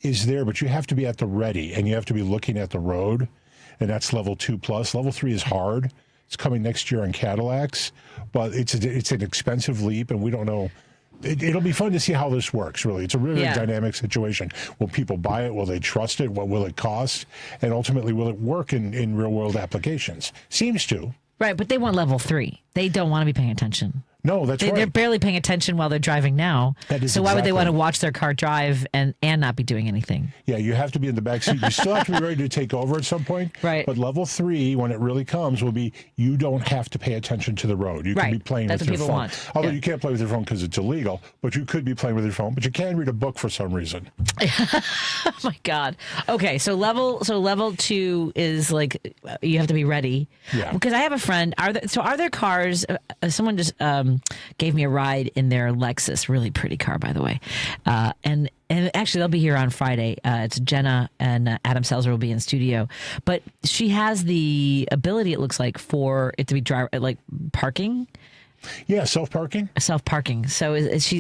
is there, but you have to be at the ready, and you have to be looking at the road, and that's level 2+. Level 3 is hard. It's coming next year on Cadillacs, but it's an expensive leap, and we don't know. It'll be fun to see how this works, really. It's a really dynamic situation. Will people buy it? Will they trust it? What will it cost? And ultimately, will it work in real-world applications? Seems to. Right, but they want level 3. They don't want to be paying attention. No, that's right. They're barely paying attention while they're driving now. So why would they want to watch their car drive and not be doing anything? Yeah, you have to be in the back seat. You still have to be ready to take over at some point. Right. But level 3, when it really comes, will be you don't have to pay attention to the road. You can be playing with your phone. Want. Although you can't play with your phone because it's illegal, but you could be playing with your phone. But you can read a book for some reason. Oh my God. Okay, so level 2 is like you have to be ready. Yeah. Because I have a friend. Are there cars? Someone just gave me a ride in their Lexus, really pretty car, by the way. And actually, they'll be here on Friday. It's Jenna and Adam Selzer will be in studio. But she has the ability, it looks like, for it to be parking. Yeah, self-parking. Self-parking. So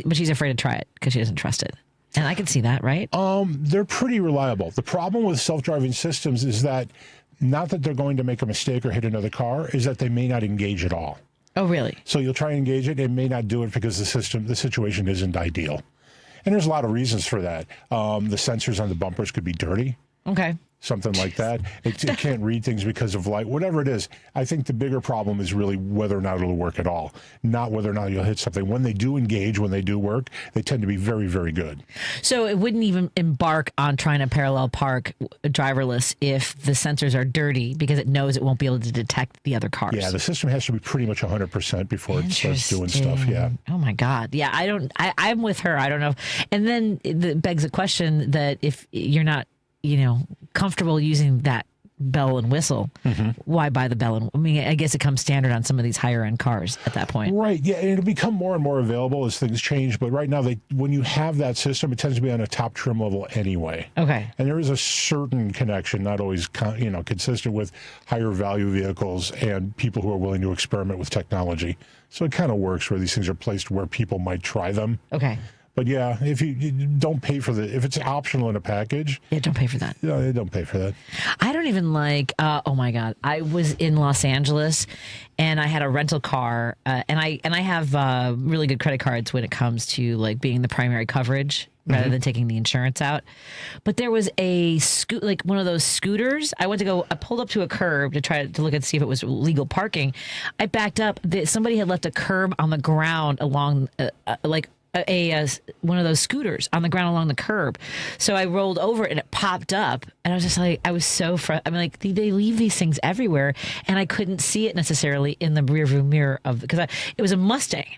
but she's afraid to try it because she doesn't trust it. And I can see that, right? They're pretty reliable. The problem with self-driving systems is that not that they're going to make a mistake or hit another car, is that they may not engage at all. Oh, really? So you'll try and engage it, it may not do it because the situation isn't ideal. And there's a lot of reasons for that. The sensors on the bumpers could be dirty. Okay. Something like that. It can't read things because of light, whatever it is. I think the bigger problem is really whether or not it'll work at all, not whether or not you'll hit something. When they do engage, when they do work, they tend to be very, very good. So it wouldn't even embark on trying to parallel park driverless if the sensors are dirty because it knows it won't be able to detect the other cars. Yeah, the system has to be pretty much 100% before it starts doing stuff. Yeah. Oh my God. Yeah, I'm with her. I don't know. And then it begs the question that if you're not, comfortable using that bell and whistle, why buy the bell and I guess it comes standard on some of these higher end cars at that point. Right. Yeah, and it'll become more and more available as things change. But right now, when you have that system, it tends to be on a top trim level anyway. Okay. And there is a certain connection, not always consistent with higher value vehicles and people who are willing to experiment with technology. So it kind of works where these things are placed where people might try them. Okay. But yeah, if you don't pay for if it's optional in a package. Yeah, don't pay for that. Yeah, don't pay for that. I don't even oh my God. I was in Los Angeles and I had a rental car and I have really good credit cards when it comes to being the primary coverage rather than taking the insurance out. But there was a one of those scooters. I pulled up to a curb to try to look and see if it was legal parking. I backed up. Somebody had left a curb on the ground along one of those scooters on the ground along the curb. So I rolled over and it popped up and I was just I was so frustrated. They leave these things everywhere and I couldn't see it necessarily in the rearview mirror because it was a Mustang.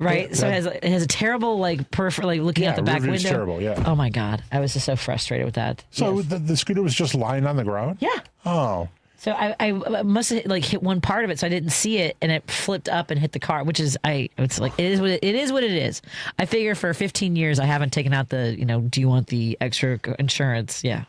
Right. So it has a terrible looking out the back window. Terrible, yeah. Oh my God. I was just so frustrated with that. So yes. the scooter was just lying on the ground? Yeah. Oh. So I must have hit one part of it, so I didn't see it, and it flipped up and hit the car. It is what it is. I figure for 15 years I haven't taken out the do you want the extra insurance? Yeah.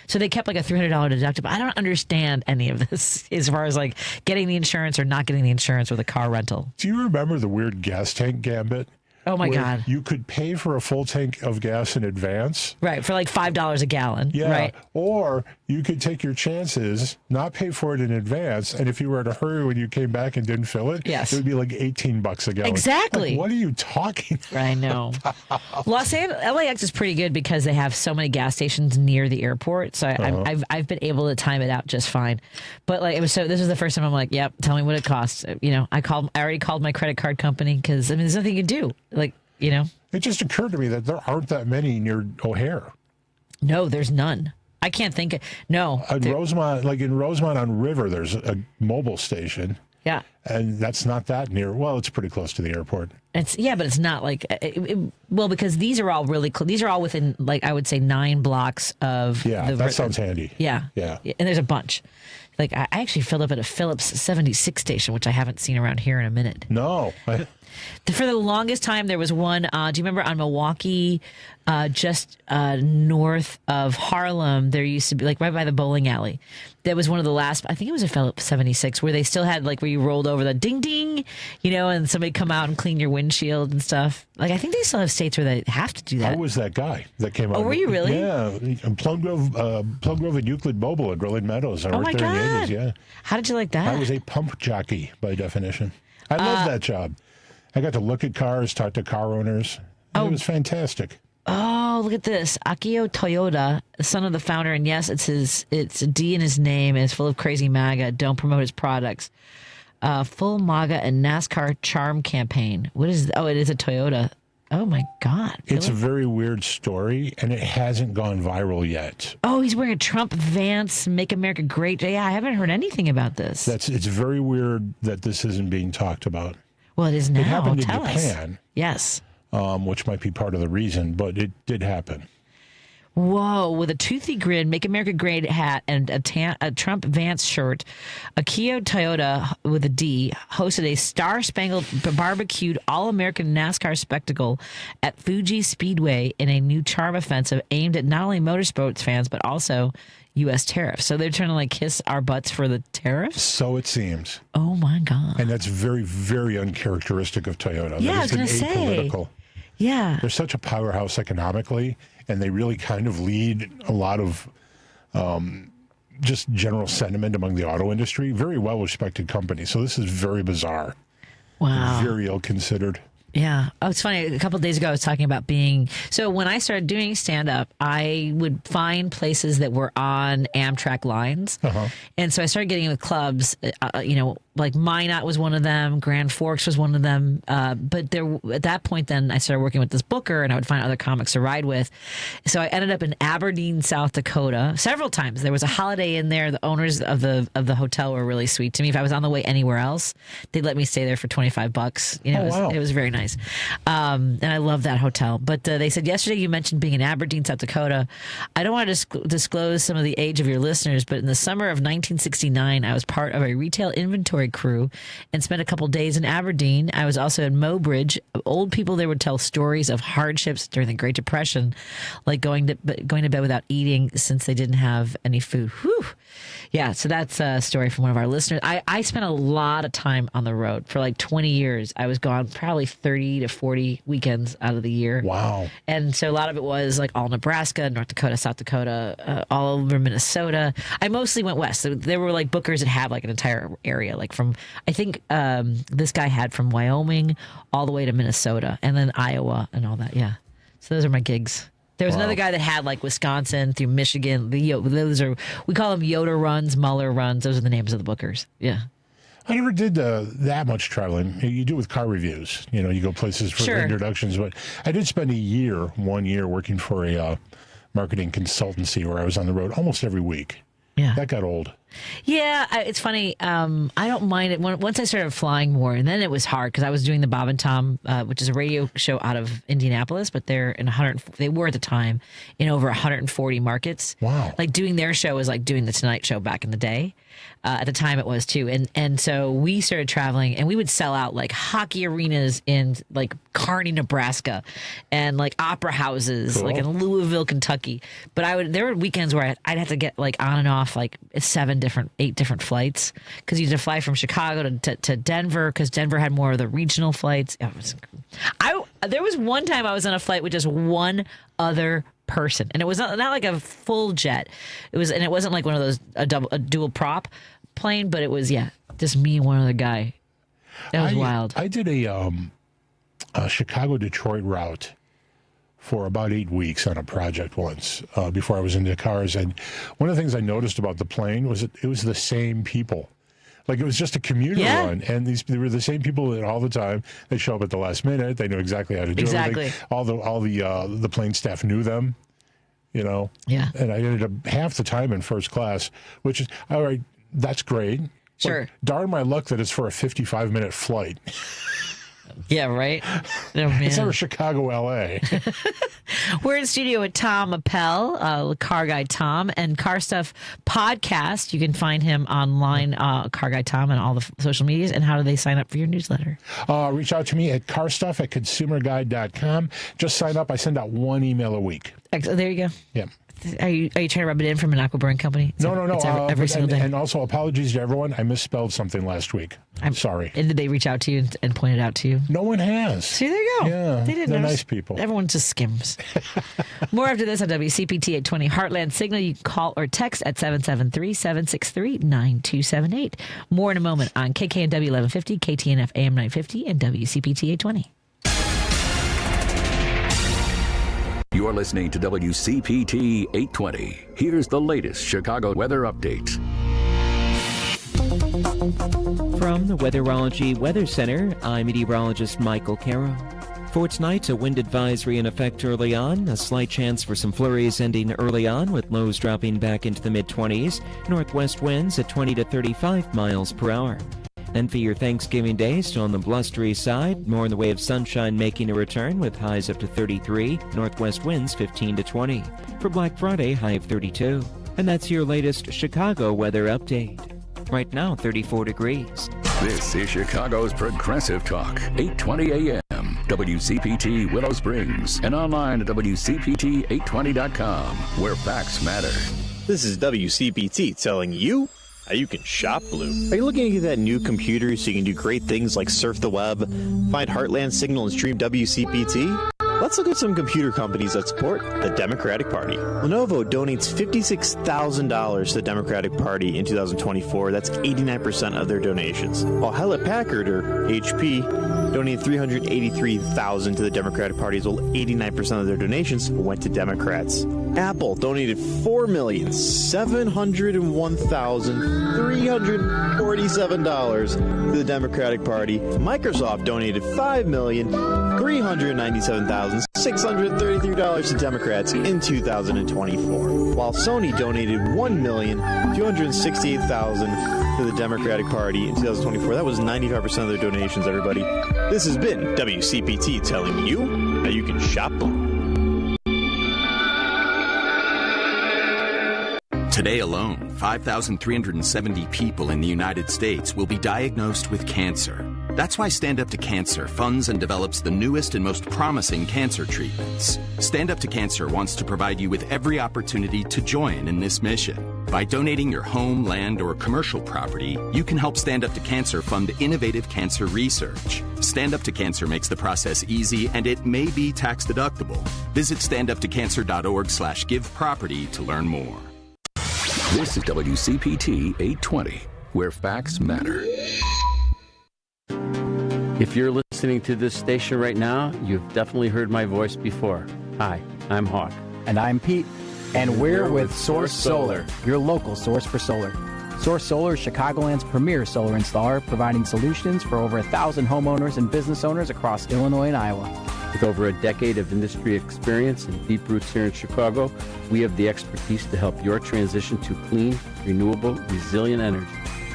So they kept a $300 deductible. I don't understand any of this as far as getting the insurance or not getting the insurance with a car rental. Do you remember the weird gas tank gambit? Oh my God. You could pay for a full tank of gas in advance. Right, for $5 a gallon. Yeah. Right. Or you could take your chances, not pay for it in advance, and if you were in a hurry when you came back and didn't fill it, yes, it would be $18 a gallon. Exactly. What are you talking about? I know. LAX is pretty good because they have so many gas stations near the airport, so I've been able to time it out just fine. But this was the first time I'm yep, tell me what it costs. I already called my credit card company because there's nothing you can do. It just occurred to me that there aren't that many near O'Hare. No, there's none. I can't think of, no. Rosemont, in Rosemont on River, there's a mobile station. Yeah. And that's not that near. Well, it's pretty close to the airport. But it's not because these are all really close. These are all within, I would say 9 blocks of. Yeah, that sounds handy. Yeah. Yeah. And there's a bunch. I actually filled up at a Phillips 76 station, which I haven't seen around here in a minute. No. For the longest time, there was one. Do you remember on Milwaukee, just north of Harlem, there used to be right by the bowling alley. that was one of the last, I think it was a Phillips 76, where they still had like where you rolled over the ding ding, and somebody come out and clean your windshield and stuff. Like I think they still have states where they have to do that. I was that guy that came out. Oh, were you really? Yeah, Plum Grove and Euclid Mobile at Rolling Meadows. I worked there in the 80s. Yeah. How did you like that? I was a pump jockey by definition. I loved that job. I got to look at cars, talk to car owners. It was fantastic. Oh, look at this. Akio Toyoda, son of the founder, and yes, it's a D in his name, and it's full of crazy MAGA. Don't promote his products. Full MAGA and NASCAR charm campaign. What is it is a Toyota. Oh my God. It's a very weird story, and it hasn't gone viral yet. Oh, he's wearing a Trump Vance, Make America Great. Yeah, I haven't heard anything about this. It's very weird that this isn't being talked about. Well, it is now. It happened in Tell Japan. Us. Yes. Which might be part of the reason, but it did happen. Whoa, with a toothy grin, Make America Great hat, and a Trump Vance shirt, Akio Toyoda with a D hosted a star-spangled barbecued all-American NASCAR spectacle at Fuji Speedway in a new charm offensive aimed at not only motorsports fans, but also U.S. tariffs. So they're trying to kiss our butts for the tariffs? So it seems. Oh, my God. And that's very, very uncharacteristic of Toyota. Yeah, I was going to say. Apolitical. Yeah. They're such a powerhouse economically, and they really kind of lead a lot of just general sentiment among the auto industry. Very well-respected company. So this is very bizarre. Wow. Very ill-considered. Yeah. Oh, it's funny. A couple of days ago, I was talking about so when I started doing stand-up, I would find places that were on Amtrak lines. Uh-huh. And so I started getting in with clubs, like Minot was one of them, Grand Forks was one of them. But at that point, then I started working with this booker, and I would find other comics to ride with. So I ended up in Aberdeen, South Dakota, several times. There was a Holiday Inn there. The owners of the hotel were really sweet to me. If I was on the way anywhere else, they'd let me stay there for $25. It was very nice. And I love that hotel. But they said yesterday you mentioned being in Aberdeen, South Dakota. I don't want to disclose some of the age of your listeners, but in the summer of 1969, I was part of a retail inventory crew and spent a couple days in Aberdeen. I was also in Mobridge. Old people there would tell stories of hardships during the Great Depression, like going to bed without eating since they didn't have any food. Whew. Yeah, so that's a story from one of our listeners. I spent a lot of time on the road for like 20 years. I was gone probably 30 to 40 weekends out of the year. Wow. And so a lot of it was like all Nebraska, North Dakota, South Dakota, all over Minnesota. I mostly went west. So there were like bookers that had like an entire area, like from, I think this guy had from Wyoming all the way to Minnesota and then Iowa and all that. Yeah. So those are my gigs. There was another guy that had like Wisconsin through Michigan. We call them Yoda runs, Muller runs. Those are the names of the bookers. Yeah. I never did that much traveling. You do with car reviews. You go places for introductions. But I did spend 1 year working for a marketing consultancy where I was on the road almost every week. Yeah. That got old. Yeah, it's funny. I don't mind it. Once I started flying more, and then it was hard because I was doing the Bob and Tom, which is a radio show out of Indianapolis, but they were at the time in over 140 markets. Wow. Like doing their show was like doing the Tonight Show back in the day. At the time it was too. And so we started traveling and we would sell out like hockey arenas in like Kearney, Nebraska and like opera houses like in Louisville, Kentucky. But there were weekends where I'd have to get like on and off like 8 different flights because you had to fly from Chicago to Denver because Denver had more of the regional flights. There was one time I was on a flight with just one other person, and it was not like a full jet. It wasn't like one of those a dual prop plane, but it was just me and one other guy. That was wild. I did a Chicago Detroit route for about 8 weeks on a project once before I was into cars, and one of the things I noticed about the plane was it was the same people. Like it was just a commuter run, and they were the same people all the time. They show up at the last minute. They knew exactly how to do everything. All the plane staff knew them, Yeah. And I ended up half the time in first class, which is all right. That's great. Sure. But darn my luck that it's for a 55-minute flight. Yeah, right? Oh, man. It's over Chicago, L.A. We're in studio with Tom Appel, Car Guy Tom, and Car Stuff Podcast. You can find him online, Car Guy Tom, and all the social medias. And how do they sign up for your newsletter? Reach out to me at carstuff@consumerguide.com. Just sign up. I send out one email a week. There you go. Yeah. Are you trying to rub it in from an aqua brewing company? No. It's every single day. And also, apologies to everyone. I misspelled something last week. I'm sorry. And did they reach out to you and point it out to you? No one has. See, there you go. Yeah, they didn't they're notice. nice people. Everyone just skims. More after this on WCPT 820 Heartland Signal. You can call or text at 773-763-9278. More in a moment on KKNW 1150, KTNF AM 950, and WCPT 820. You're listening to WCPT 820. Here's the latest Chicago weather update. From the Weatherology Weather Center, I'm meteorologist Michael Caro. For tonight, a wind advisory in effect early on, a slight chance for some flurries ending early on with lows dropping back into the mid-20s, northwest winds at 20 to 35 miles per hour. And for your Thanksgiving Day, still on the blustery side, more in the way of sunshine making a return with highs up to 33, northwest winds 15 to 20. For Black Friday, high of 32. And that's your latest Chicago weather update. Right now, 34 degrees. This is Chicago's Progressive Talk, 820 a.m. WCPT Willow Springs, and online at WCPT820.com, where facts matter. This is WCPT telling you how you can shop blue. Are you looking to get that new computer so you can do great things like surf the web, find Heartland Signal, and stream WCPT? Let's look at some computer companies that support the Democratic Party. Lenovo donates $56,000 to the Democratic Party in 2024. That's 89% of their donations. While Hewlett-Packard, or HP, donated $383,000 to the Democratic Party, as well 89% of their donations went to Democrats. Apple donated $4,701,347 to the Democratic Party. Microsoft donated $5,397,633 to Democrats in 2024, while Sony donated $1,268,000 to the Democratic Party in 2024. That was 95% of their donations, everybody. This has been WCPT telling you how you can shop blue. Today alone, 5,370 people in the United States will be diagnosed with cancer. That's why Stand Up to Cancer funds and develops the newest and most promising cancer treatments. Stand Up to Cancer wants to provide you with every opportunity to join in this mission. By donating your home, land, or commercial property, you can help Stand Up to Cancer fund innovative cancer research. Stand Up to Cancer makes the process easy, and it may be tax deductible. Visit standuptocancer.org/giveproperty to learn more. This is WCPT 820, where facts matter. If you're listening to this station right now, you've definitely heard my voice before. Hi, I'm Hawk. And I'm Pete. And we're with Source Solar, your local source for solar. Source Solar is Chicagoland's premier solar installer, providing solutions for over 1,000 homeowners and business owners across Illinois and Iowa. With over a decade of industry experience and deep roots here in Chicago, we have the expertise to help your transition to clean, renewable, resilient energy.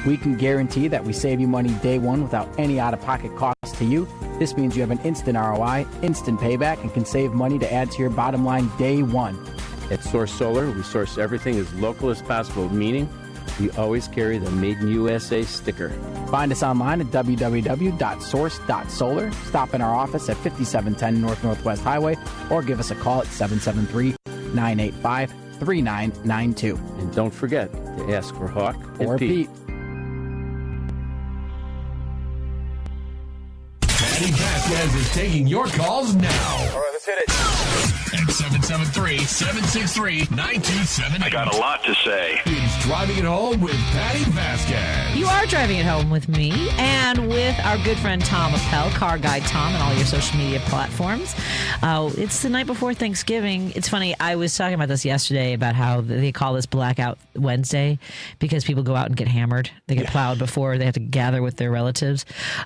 We can guarantee that we save you money day one without any out-of-pocket costs to you. This means you have an instant ROI, instant payback, and can save money to add to your bottom line day one. At Source Solar, we source everything as local as possible, meaning we always carry the Made in USA sticker. Find us online at www.source.solar. Stop in our office at 5710 North Northwest Highway or give us a call at 773-985-3992. And don't forget to ask for Hawk or Pete. Patti Vasquez is taking your calls now. All right, let's hit it. At 773-763-9278. I got a lot to say. It's Driving It Home with Patti Vasquez. You are driving it home with me and with our good friend Tom Appel, Car Guy Tom, and all your social media platforms. It's the night before Thanksgiving. It's funny, I was talking about this yesterday about how they call this Blackout Wednesday because people go out and get hammered. They get plowed before they have to gather with their relatives.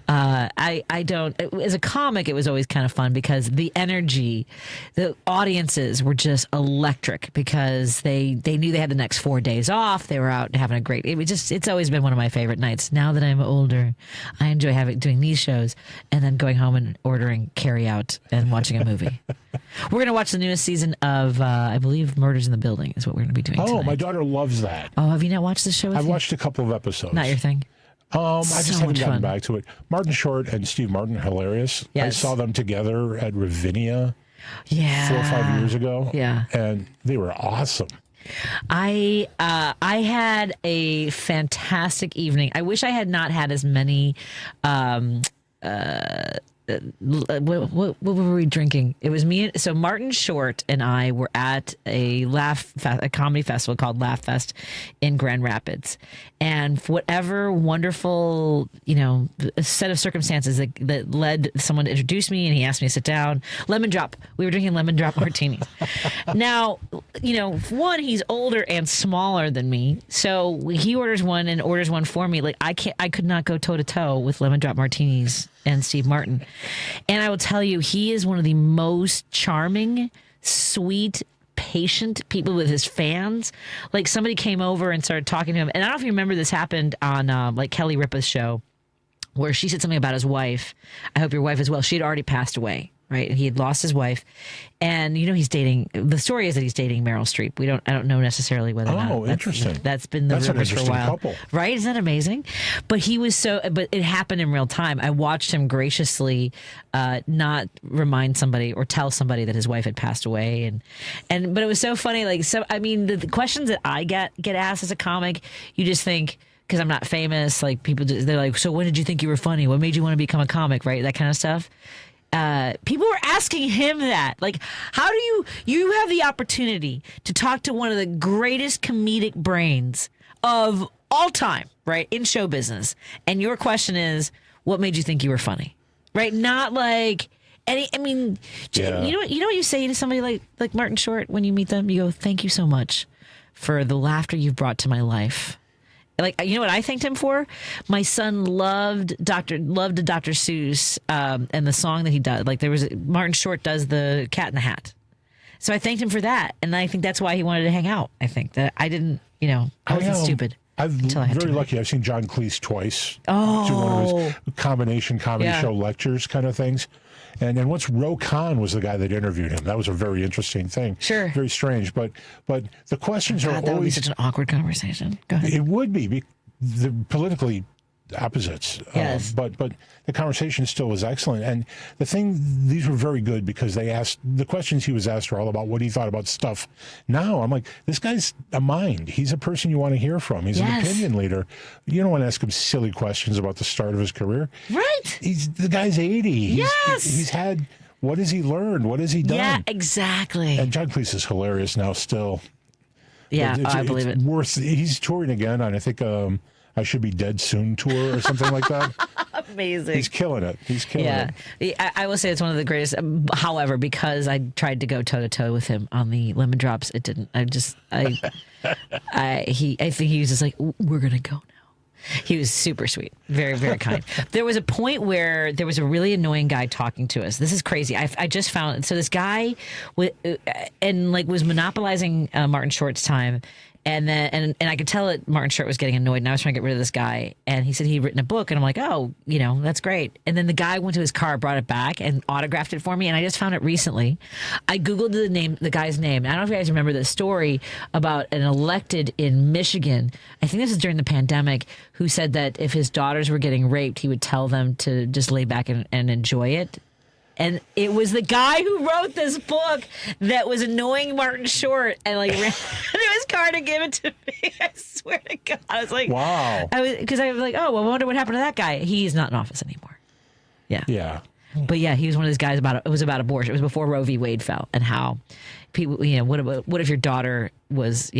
I don't, as a comic, it was always kind of fun because the energy, the audiences were just electric because they knew they had the next 4 days off. They were out having a great, it's always been one of my favorite nights. Now that I'm older, I enjoy doing these shows and then going home and ordering carry out and watching a movie. We're going to watch the newest season of, I believe, Murders in the Building is what we're going to be doing tonight. My daughter loves that. Oh, have you not watched the show? I've watched a couple of episodes. Not your thing? I just haven't gotten back to it. Martin Short and Steve Martin, hilarious. Yes. I saw them together at Ravinia. Yeah. 4 or 5 years ago. Yeah. And they were awesome. I had a fantastic evening. I wish I had not had as many. What were we drinking? It was me. So Martin Short and I were at a comedy festival called Laugh Fest in Grand Rapids, and for whatever wonderful set of circumstances that led someone to introduce me, and he asked me to sit down. Lemon drop. We were drinking lemon drop martinis. Now, one, he's older and smaller than me, so he orders one for me. Like I could not go toe to toe with lemon drop martinis and Steve Martin. And I will tell you, he is one of the most charming, sweet, patient people with his fans. Like somebody came over and started talking to him. And I don't know if you remember, this happened on like Kelly Ripa's show, where she said something about his wife. I hope your wife is well. She had already passed away. Right. He had lost his wife, and he's dating. The story is that he's dating Meryl Streep. I don't know necessarily whether or not. Oh, interesting. That's been the rumors for a while. Couple. Right? Isn't that amazing? But he was but it happened in real time. I watched him graciously not remind somebody or tell somebody that his wife had passed away, but it was so funny. Like, so I mean, the questions that I get asked as a comic, you just think, because I'm not famous, like they're like, so when did you think you were funny? What made you want to become a comic? Right? That kind of stuff. People were asking him that, like, how do you have the opportunity to talk to one of the greatest comedic brains of all time, right, in show business, and your question is, what made you think you were funny, right? Not like any. I mean, yeah. you know what you say to somebody like Martin Short when you meet them? You go, thank you so much for the laughter you've brought to my life. Like, you know what I thanked him for? My son loved Dr. Seuss and the song that he does. Like, Martin Short does the Cat in the Hat. So I thanked him for that. And I think that's why he wanted to hang out. I think that I didn't, I wasn't stupid. I'm very lucky. I've seen John Cleese twice. Oh. To one of his combination comedy show lectures kind of things. And then once Ro Khan was the guy that interviewed him. That was a very interesting thing. Sure. Very strange. But the questions are always... That would be such an awkward conversation. Go ahead. It would be. The politically opposites. Yes. But the conversation still was excellent. And these were very good because the questions he was asked were all about what he thought about stuff. Now, I'm like, this guy's a mind. He's a person you want to hear from. He's an opinion leader. You don't want to ask him silly questions about the start of his career. Right. The guy's 80. Yes. He's had, what has he learned? What has he done? Yeah, exactly. And John Cleese is hilarious now still. Yeah, I believe it. He's touring again on, I think, I Should Be Dead Soon tour or something like that. Amazing. He's killing it. I will say it's one of the greatest. However, because I tried to go toe to toe with him on the lemon drops, it didn't. I think he was just like, we're going to go now. He was super sweet. Very, very kind. There was a point where there was a really annoying guy talking to us. This is crazy. I just found, so this guy was monopolizing Martin Short's time. And then, and I could tell that Martin Short was getting annoyed, and I was trying to get rid of this guy. And he said he'd written a book, and I'm like, oh, that's great. And then the guy went to his car, brought it back, and autographed it for me. And I just found it recently. I Googled the guy's name. I don't know if you guys remember the story about an elected in Michigan. I think this is during the pandemic, who said that if his daughters were getting raped, he would tell them to just lay back and enjoy it. And it was the guy who wrote this book that was annoying Martin Short and ran into his car to give it to me. I swear to God. I was like, wow. Because I was like, oh, well, I wonder what happened to that guy. He's not in office anymore. Yeah. Yeah. But yeah, he was one of those guys it was about abortion. It was before Roe v. Wade fell, and how people, what if your daughter was,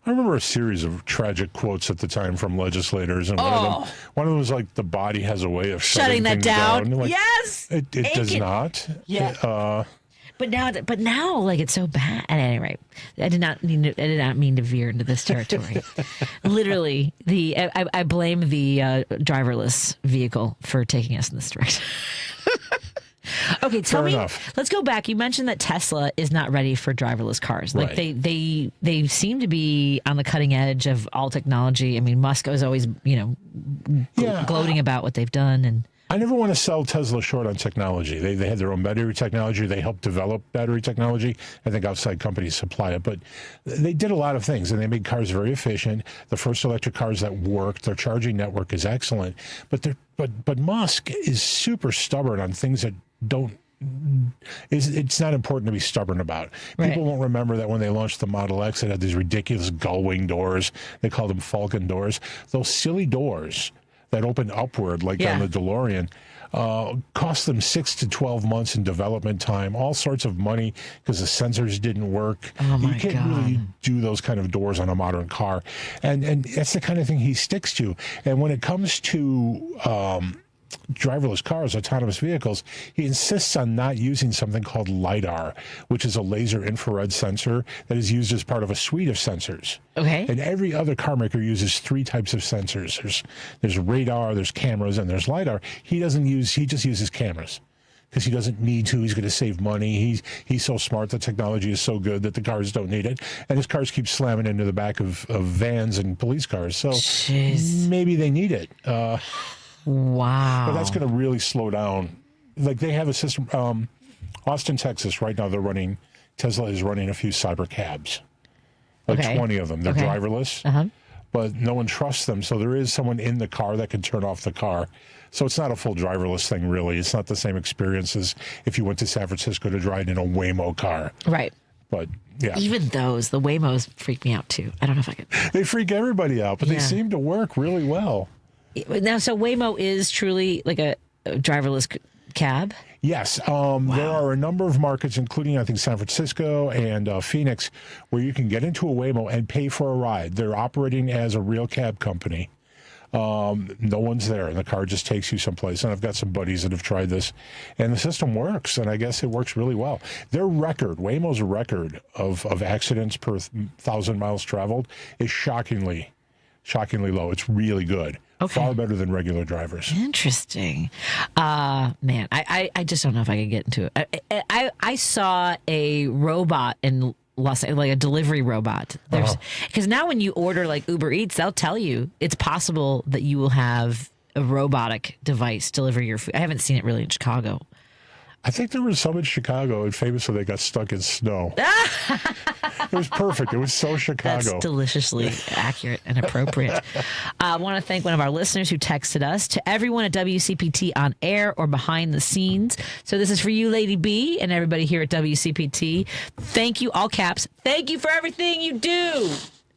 I remember a series of tragic quotes at the time from legislators, and one of them was like, the body has a way of shutting that down. Like, yes, it does not. Yeah. But now, like, it's so bad. At any rate, I did not mean to veer into this territory. Literally, I blame the driverless vehicle for taking us in this direction. Okay, tell me. Let's go back. You mentioned that Tesla is not ready for driverless cars. Like they seem to be on the cutting edge of all technology. I mean, Musk is always gloating about what they've done. And I never want to sell Tesla short on technology. They had their own battery technology. They helped develop battery technology. I think outside companies supply it, but they did a lot of things, and they made cars very efficient. The first electric cars that worked. Their charging network is excellent, but Musk is super stubborn on things that don't it's not important to be stubborn about. People won't remember that when they launched the Model X, it had these ridiculous gull wing doors. They called them Falcon doors. Those silly doors that open upward, like on the DeLorean, cost them 6 to 12 months in development time, all sorts of money because the sensors didn't work. You can't really do those kind of doors on a modern car. And that's the kind of thing he sticks to. And when it comes to driverless cars, autonomous vehicles, he insists on not using something called LiDAR, which is a laser infrared sensor that is used as part of a suite of sensors. Okay. And every other car maker uses 3 types of sensors. There's radar, there's cameras, and there's LiDAR. He just uses cameras because he doesn't need to. He's going to save money. He's so smart. The technology is so good that the cars don't need it. And his cars keep slamming into the back of vans and police cars. So maybe they need it. Wow. But that's going to really slow down. Like they have a system, Austin, Texas, right now Tesla is running a few cyber cabs. Like 20 of them. They're driverless, but no one trusts them. So there is someone in the car that can turn off the car. So it's not a full driverless thing, really. It's not the same experience as if you went to San Francisco to drive in a Waymo car. Right. But yeah. Even those, the Waymos freak me out too. I don't know if I could. They freak everybody out, but they seem to work really well. Now, so Waymo is truly like a driverless cab? Yes. There are a number of markets, including, I think, San Francisco and Phoenix, where you can get into a Waymo and pay for a ride. They're operating as a real cab company. No one's there, and the car just takes you someplace. And I've got some buddies that have tried this, and the system works, and I guess it works really well. Their record, Waymo's record of accidents per 1,000 miles traveled is shockingly low. It's really good. Far better than regular drivers. Interesting. Man, I just don't know if I could get into it. I saw a robot in Los Angeles, like a delivery robot. Because now when you order like Uber Eats, they'll tell you it's possible that you will have a robotic device deliver your food. I haven't seen it really in Chicago. I think there was some in Chicago, and famously they got stuck in snow. It was perfect. It was so Chicago. That's deliciously accurate and appropriate. I want to thank one of our listeners who texted us. To everyone at WCPT on air or behind the scenes. So this is for you, Lady B, and everybody here at WCPT. Thank you, all caps. Thank you for everything you do.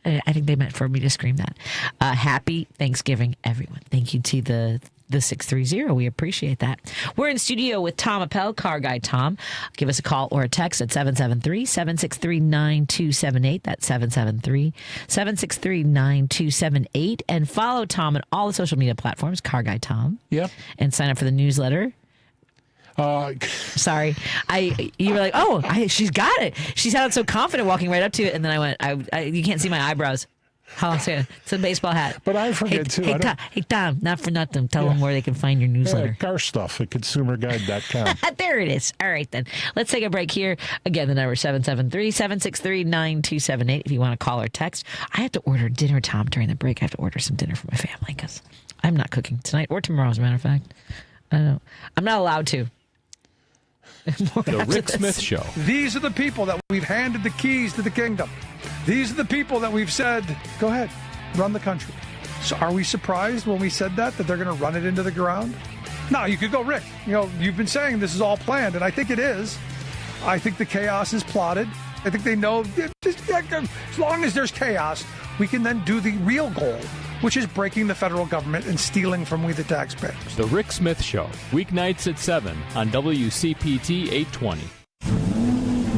I think they meant for me to scream that. Happy Thanksgiving, everyone. Thank you to the 630. We appreciate that. We're in studio with Tom Appel, Car Guy Tom. Give us a call or a text at 773-763-9278. That's 773-763-9278. And follow Tom on all the social media platforms, Car Guy Tom. Yep. And sign up for the newsletter. Sorry. You were like, she's got it. She sounded so confident walking right up to it. And then I went, you can't see my eyebrows. It's a baseball hat. But I forget, too. Hey, Tom, not for nothing. Tell them where they can find your newsletter. Car stuff at consumerguide.com. There it is. All right, then. Let's take a break here. Again, the number is 773-763-9278 if you want to call or text. I have to order dinner, Tom, during the break. I have to order some dinner for my family because I'm not cooking tonight or tomorrow, as a matter of fact. I don't know. I'm not allowed to. The Rick Smith Show. These are the people that we've handed the keys to the kingdom. These are the people that we've said, go ahead, run the country. So are we surprised when we said that they're going to run it into the ground? No, you could go, Rick, you've been saying this is all planned, and I think it is. I think the chaos is plotted. I think they know, as long as there's chaos, we can then do the real goal, which is breaking the federal government and stealing from we the taxpayers. The Rick Smith Show, weeknights at 7 on WCPT 820.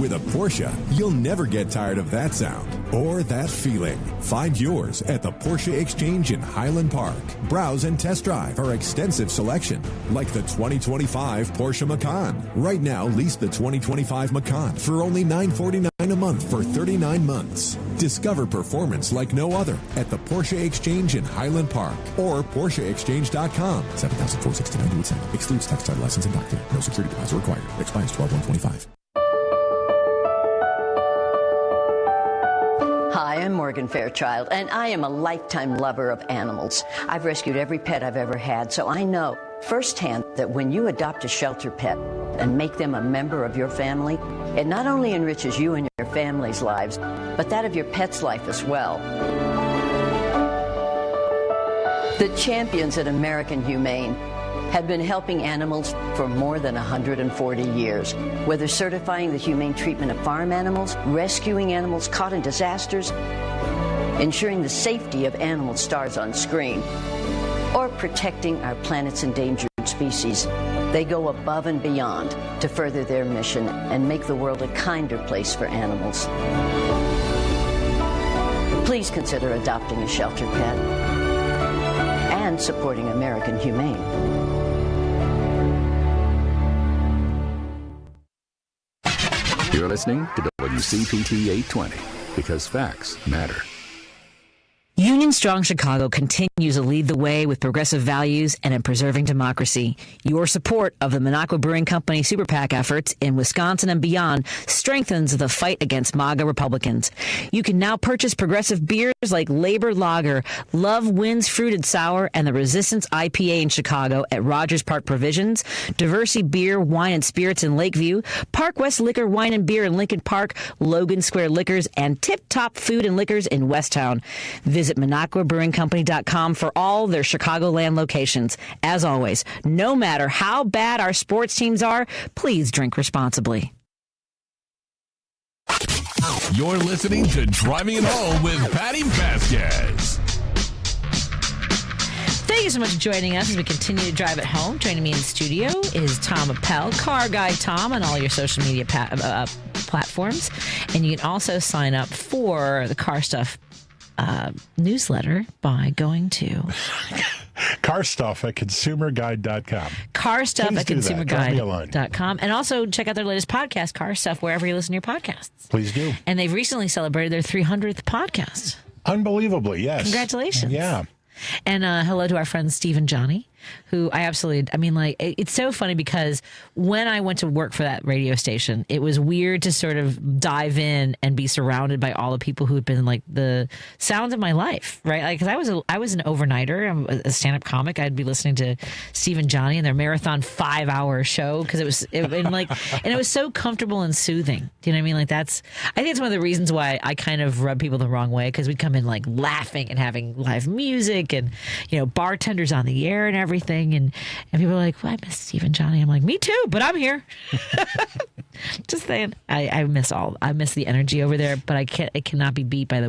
With a Porsche, you'll never get tired of that sound or that feeling. Find yours at the Porsche Exchange in Highland Park. Browse and test drive our extensive selection, like the 2025 Porsche Macan. Right now, lease the 2025 Macan for only $949 a month for 39 months. Discover performance like no other at the Porsche Exchange in Highland Park or PorscheExchange.com. $7,469 with sale. Excludes tax title license and doctrine. No security deposit required. Expires 12/1/25. Hi, I'm Morgan Fairchild, and I am a lifetime lover of animals. I've rescued every pet I've ever had, so I know firsthand that when you adopt a shelter pet and make them a member of your family, it not only enriches you and your family's lives, but that of your pet's life as well. The champions at American Humane have been helping animals for more than 140 years. Whether certifying the humane treatment of farm animals, rescuing animals caught in disasters, ensuring the safety of animal stars on screen, or protecting our planet's endangered species, they go above and beyond to further their mission and make the world a kinder place for animals. Please consider adopting a shelter pet and supporting American Humane. You're listening to WCPT 820 because facts matter. Union Strong Chicago continues to lead the way with progressive values and in preserving democracy. Your support of the Minocqua Brewing Company Super PAC efforts in Wisconsin and beyond strengthens the fight against MAGA Republicans. You can now purchase progressive beers like Labor Lager, Love Wins Fruited Sour, and the Resistance IPA in Chicago at Rogers Park Provisions, Diversity Beer, Wine, and Spirits in Lakeview, Park West Liquor, Wine, and Beer in Lincoln Park, Logan Square Liquors, and Tip Top Food and Liquors in Westtown. Visit MinocquaBrewingCompany.com for all their Chicagoland locations. As always, no matter how bad our sports teams are, please drink responsibly. You're listening to Driving It Home with Patti Vasquez. Thank you so much for joining us as we continue to drive it home. Joining me in the studio is Tom Appel, Car Guy Tom, on all your social media platforms. And you can also sign up for the Car Stuff newsletter by going to Car Stuff at consumerguide.com. Car Stuff at consumerguide.com. And also check out their latest podcast, Car Stuff, wherever you listen to your podcasts. Please do. And they've recently celebrated their 300th podcast. Unbelievably, yes. Congratulations. Yeah. And hello to our friend Steve and Johnny, who it's so funny because when I went to work for that radio station, it was weird to sort of dive in and be surrounded by all the people who had been like the sounds of my life, right? Like, because I was an overnighter, I'm a stand-up comic. I'd be listening to Steve and Johnny and their marathon 5-hour show because it was so comfortable and soothing. Do you know what I mean? Like I think it's one of the reasons why I kind of rub people the wrong way, because we'd come in like laughing and having live music and, you know, bartenders on the air and everything. And people are like, well, I miss Steve and Johnny. I'm like, me too, but I'm here. Just saying. I miss the energy over there, but it cannot be beat by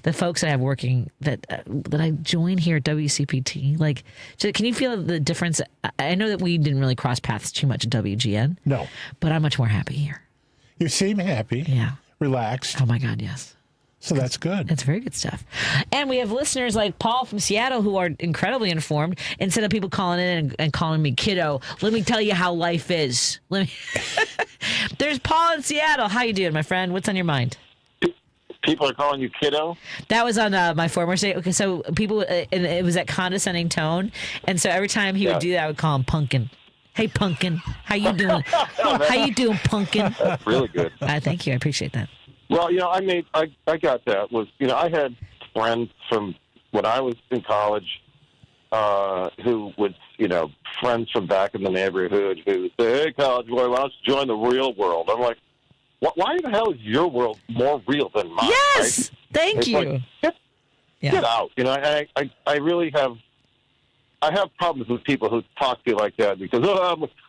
the folks that I have working that I join here at WCPT. Like, can you feel the difference? I know that we didn't really cross paths too much at WGN. No. But I'm much more happy here. You seem happy. Yeah. Relaxed. Oh my God, yes. So that's good. That's very good stuff. And we have listeners like Paul from Seattle who are incredibly informed. Instead of people calling in and calling me kiddo, let me tell you how life is. There's Paul in Seattle. How you doing, my friend? What's on your mind? People are calling you kiddo? That was on my former state. Okay, so people, and it was that condescending tone. And so every time he would do that, I would call him Punkin. Hey, Punkin. How you doing? How you doing, Punkin? That's really good. Thank you. I appreciate that. Well, you know, I got that. I had friends from when I was in college who would, friends from back in the neighborhood who would say, hey, college boy, why don't you join the real world? I'm like, why the hell is your world more real than mine? Yes! Right? Thank you. Like, get out. I really have problems with people who talk to you like that because,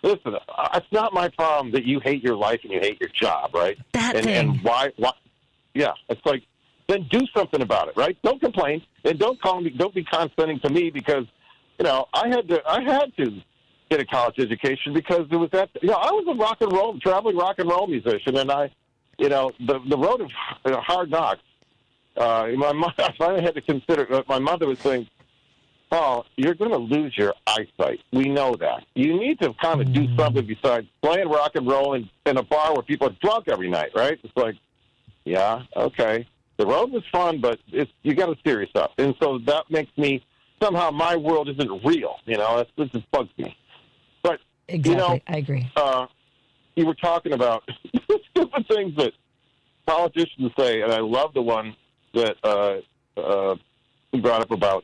listen, it's not my problem that you hate your life and you hate your job, right? And why? Yeah, it's like, then do something about it, right? Don't complain and don't call me. Don't be condescending to me because, I had to get a college education because there was that. I was a traveling rock and roll musician, and the road of hard knocks. I finally had to consider. My mother was saying, "Oh, you're going to lose your eyesight. We know that. You need to kind of do something besides playing rock and roll in a bar where people are drunk every night, right?" It's like, yeah, okay. The road was fun, but you got to serious up. And so that makes me, somehow my world isn't real. This just bugs me. But, exactly. I agree. You were talking about stupid things that politicians say, and I love the one that you brought up about,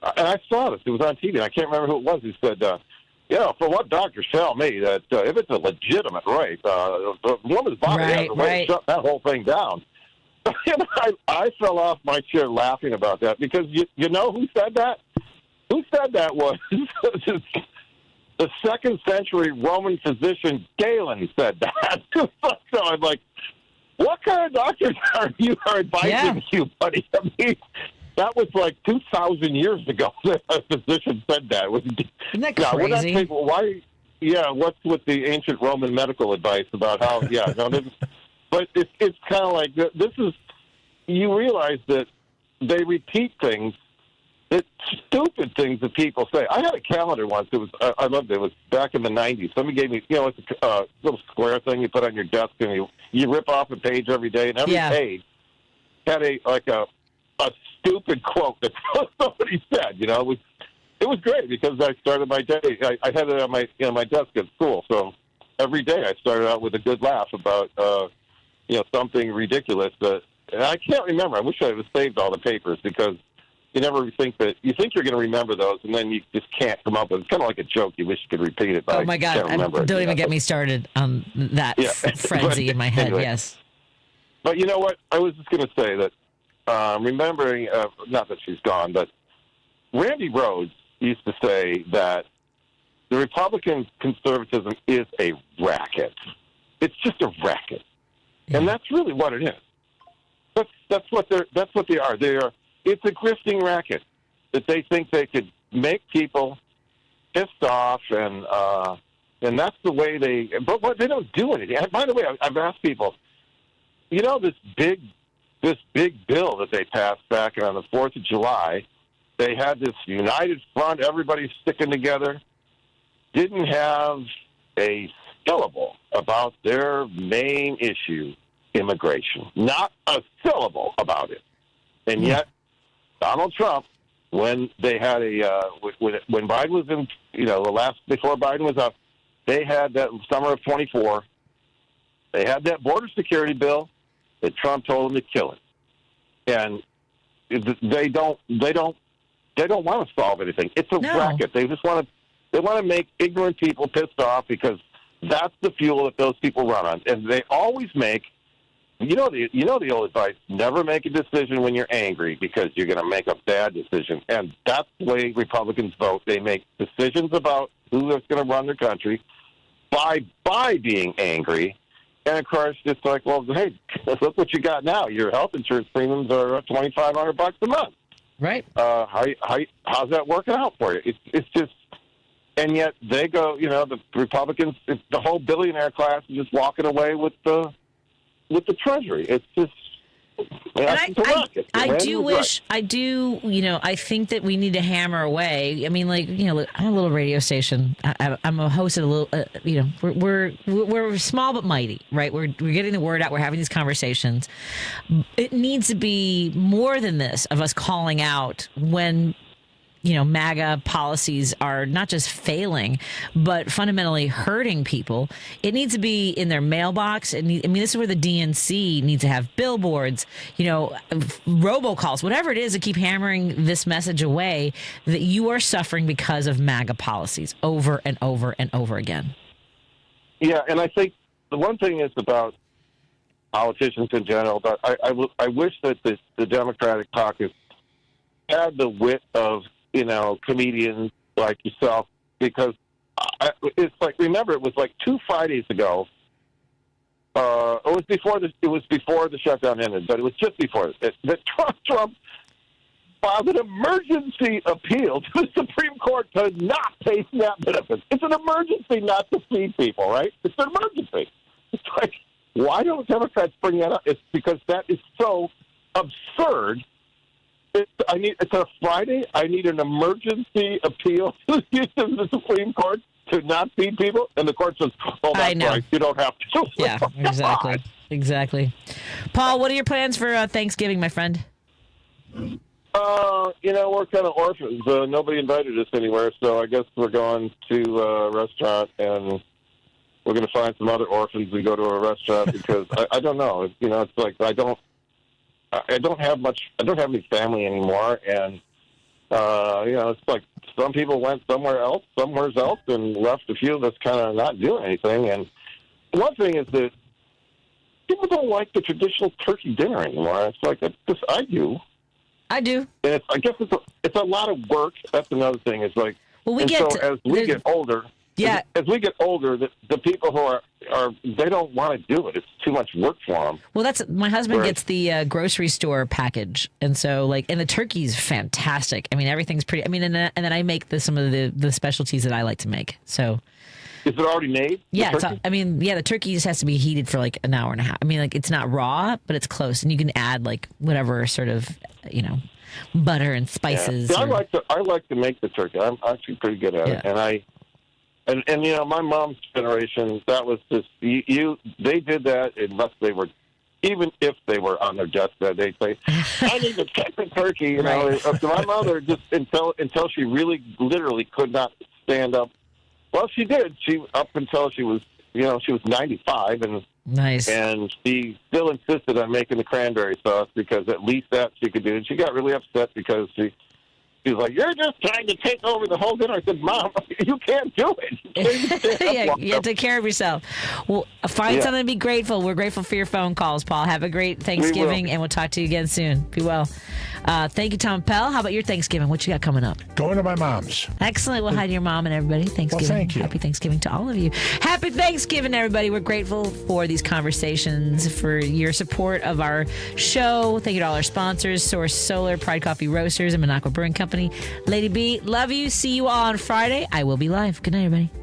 and I saw this. It was on TV, and I can't remember who it was who said, for what doctors tell me that if it's a legitimate rape, the woman's body has a way to shut that whole thing down. I fell off my chair laughing about that because you know who said that? Who said that was The 2nd century Roman physician Galen said that. So I'm like, what kind of doctors are advising you, buddy? I mean, that was like 2,000 years ago that a physician said that. Isn't that crazy? What's with the ancient Roman medical advice about how, but it's kind of like, this is, you realize that they repeat things, that stupid things that people say. I had a calendar once. It was, I loved it. It was back in the 90s. Somebody gave me, it's a little square thing you put on your desk, and you rip off a page every day, and every page had a stupid quote that somebody said. It was great because I started my day. I had it on my desk at school, so every day I started out with a good laugh about something ridiculous. And I can't remember. I wish I had saved all the papers because you never think that you think you're going to remember those, and then you just can't come up with. It's kind of like a joke. You wish you could repeat it. But oh my God! Don't even get me started on that frenzy in my head. Anyway. Yes. But you know what? I was just going to say that remembering, not that she's gone, but Randy Rhoads used to say that the Republican conservatism is a racket. It's just a racket, and that's really what it is. That's what they are. They are. It's a grifting racket that they think they could make people pissed off, and that's the way they. But they don't do anything. By the way, I've asked people. This big bill that they passed back on the 4th of July. They had this united front, everybody's sticking together. Didn't have a syllable about their main issue, immigration. Not a syllable about it. And yet, Donald Trump, when they had when Biden was in, before Biden was up, they had that summer of 24. They had that border security bill that Trump told them to kill it, and they don't want to solve anything. It's a racket. They just want to make ignorant people pissed off because that's the fuel that those people run on, and they always make. The old advice: never make a decision when you're angry because you're going to make a bad decision. And that's the way Republicans vote. They make decisions about who is going to run their country by being angry. And of course, it's like, well, hey, look what you got now. Your health insurance premiums are $2,500 a month. Right. How's that working out for you? It's just, and yet they go. The Republicans, the whole billionaire class is just walking away with the Treasury. It's just. I think that we need to hammer away. I mean, I'm a little radio station. I'm a host of a little, we're small but mighty, right? We're getting the word out. We're having these conversations. It needs to be more than this of us calling out when MAGA policies are not just failing, but fundamentally hurting people. It needs to be in their mailbox. This is where the DNC needs to have billboards, robocalls, whatever it is, to keep hammering this message away that you are suffering because of MAGA policies over and over and over again. Yeah, and I think the one thing is about politicians in general, but I wish that the Democratic caucus had the wit of comedians like yourself, because it's like, remember, it was like 2 Fridays ago. It was before the shutdown ended, but it was just before it, that Trump filed an emergency appeal to the Supreme Court to not pay SNAP benefits. It's an emergency not to feed people, right? It's an emergency. It's like, why don't Democrats bring that up? It's because that is so absurd. It's a Friday. I need an emergency appeal to the Supreme Court to not feed people, and the court says, "Oh, that's right. You don't have to." Yeah, exactly. Paul, what are your plans for Thanksgiving, my friend? We're kind of orphans. Nobody invited us anywhere, so I guess we're going to a restaurant, and we're going to find some other orphans and go to a restaurant because I don't know. It's like I don't have any family anymore, and it's like some people went somewhere else, and left a few of us kind of not doing anything. And one thing is that people don't like the traditional turkey dinner anymore. It's like I do. And I guess it's a lot of work. That's another thing. It's like, as we get older, Yeah. As we get older, the people who are they don't want to do it. It's too much work for them. Well, that's my husband gets the grocery store package, and so and the turkey's fantastic. I mean, everything's pretty. I mean, and then I make some of the specialties that I like to make. So, is it already made? Yeah, the turkey just has to be heated for like an hour and a half. I mean, like it's not raw, but it's close, and you can add like whatever sort of butter and spices. Yeah. I like to make the turkey. I'm actually pretty good at it, and And my mom's generation, that was just they did that unless they were, even if they were on their deathbed, they'd say, "I need to check the turkey." So my mother just until she really literally could not stand up. Well, she did. She up until she was 95, and nice, and she still insisted on making the cranberry sauce because at least that she could do. And she got really upset because she was like, "You're just trying to take over the whole dinner." I said, "Mom, you can't do it." You have to take care of yourself. Well, find something to be grateful. We're grateful for your phone calls, Paul. Have a great Thanksgiving, and we'll talk to you again soon. Be well. Thank you, Tom Appel. How about your Thanksgiving? What you got coming up? Going to my mom's. Excellent. Well, hi to your mom and everybody. Thanksgiving. Well, thank you. Happy Thanksgiving to all of you. Happy Thanksgiving, everybody. We're grateful for these conversations, for your support of our show. Thank you to all our sponsors, Source Solar, Pride Coffee Roasters, and Minocqua Brewing Company. Lady B, love you. See you all on Friday. I will be live. Good night, everybody.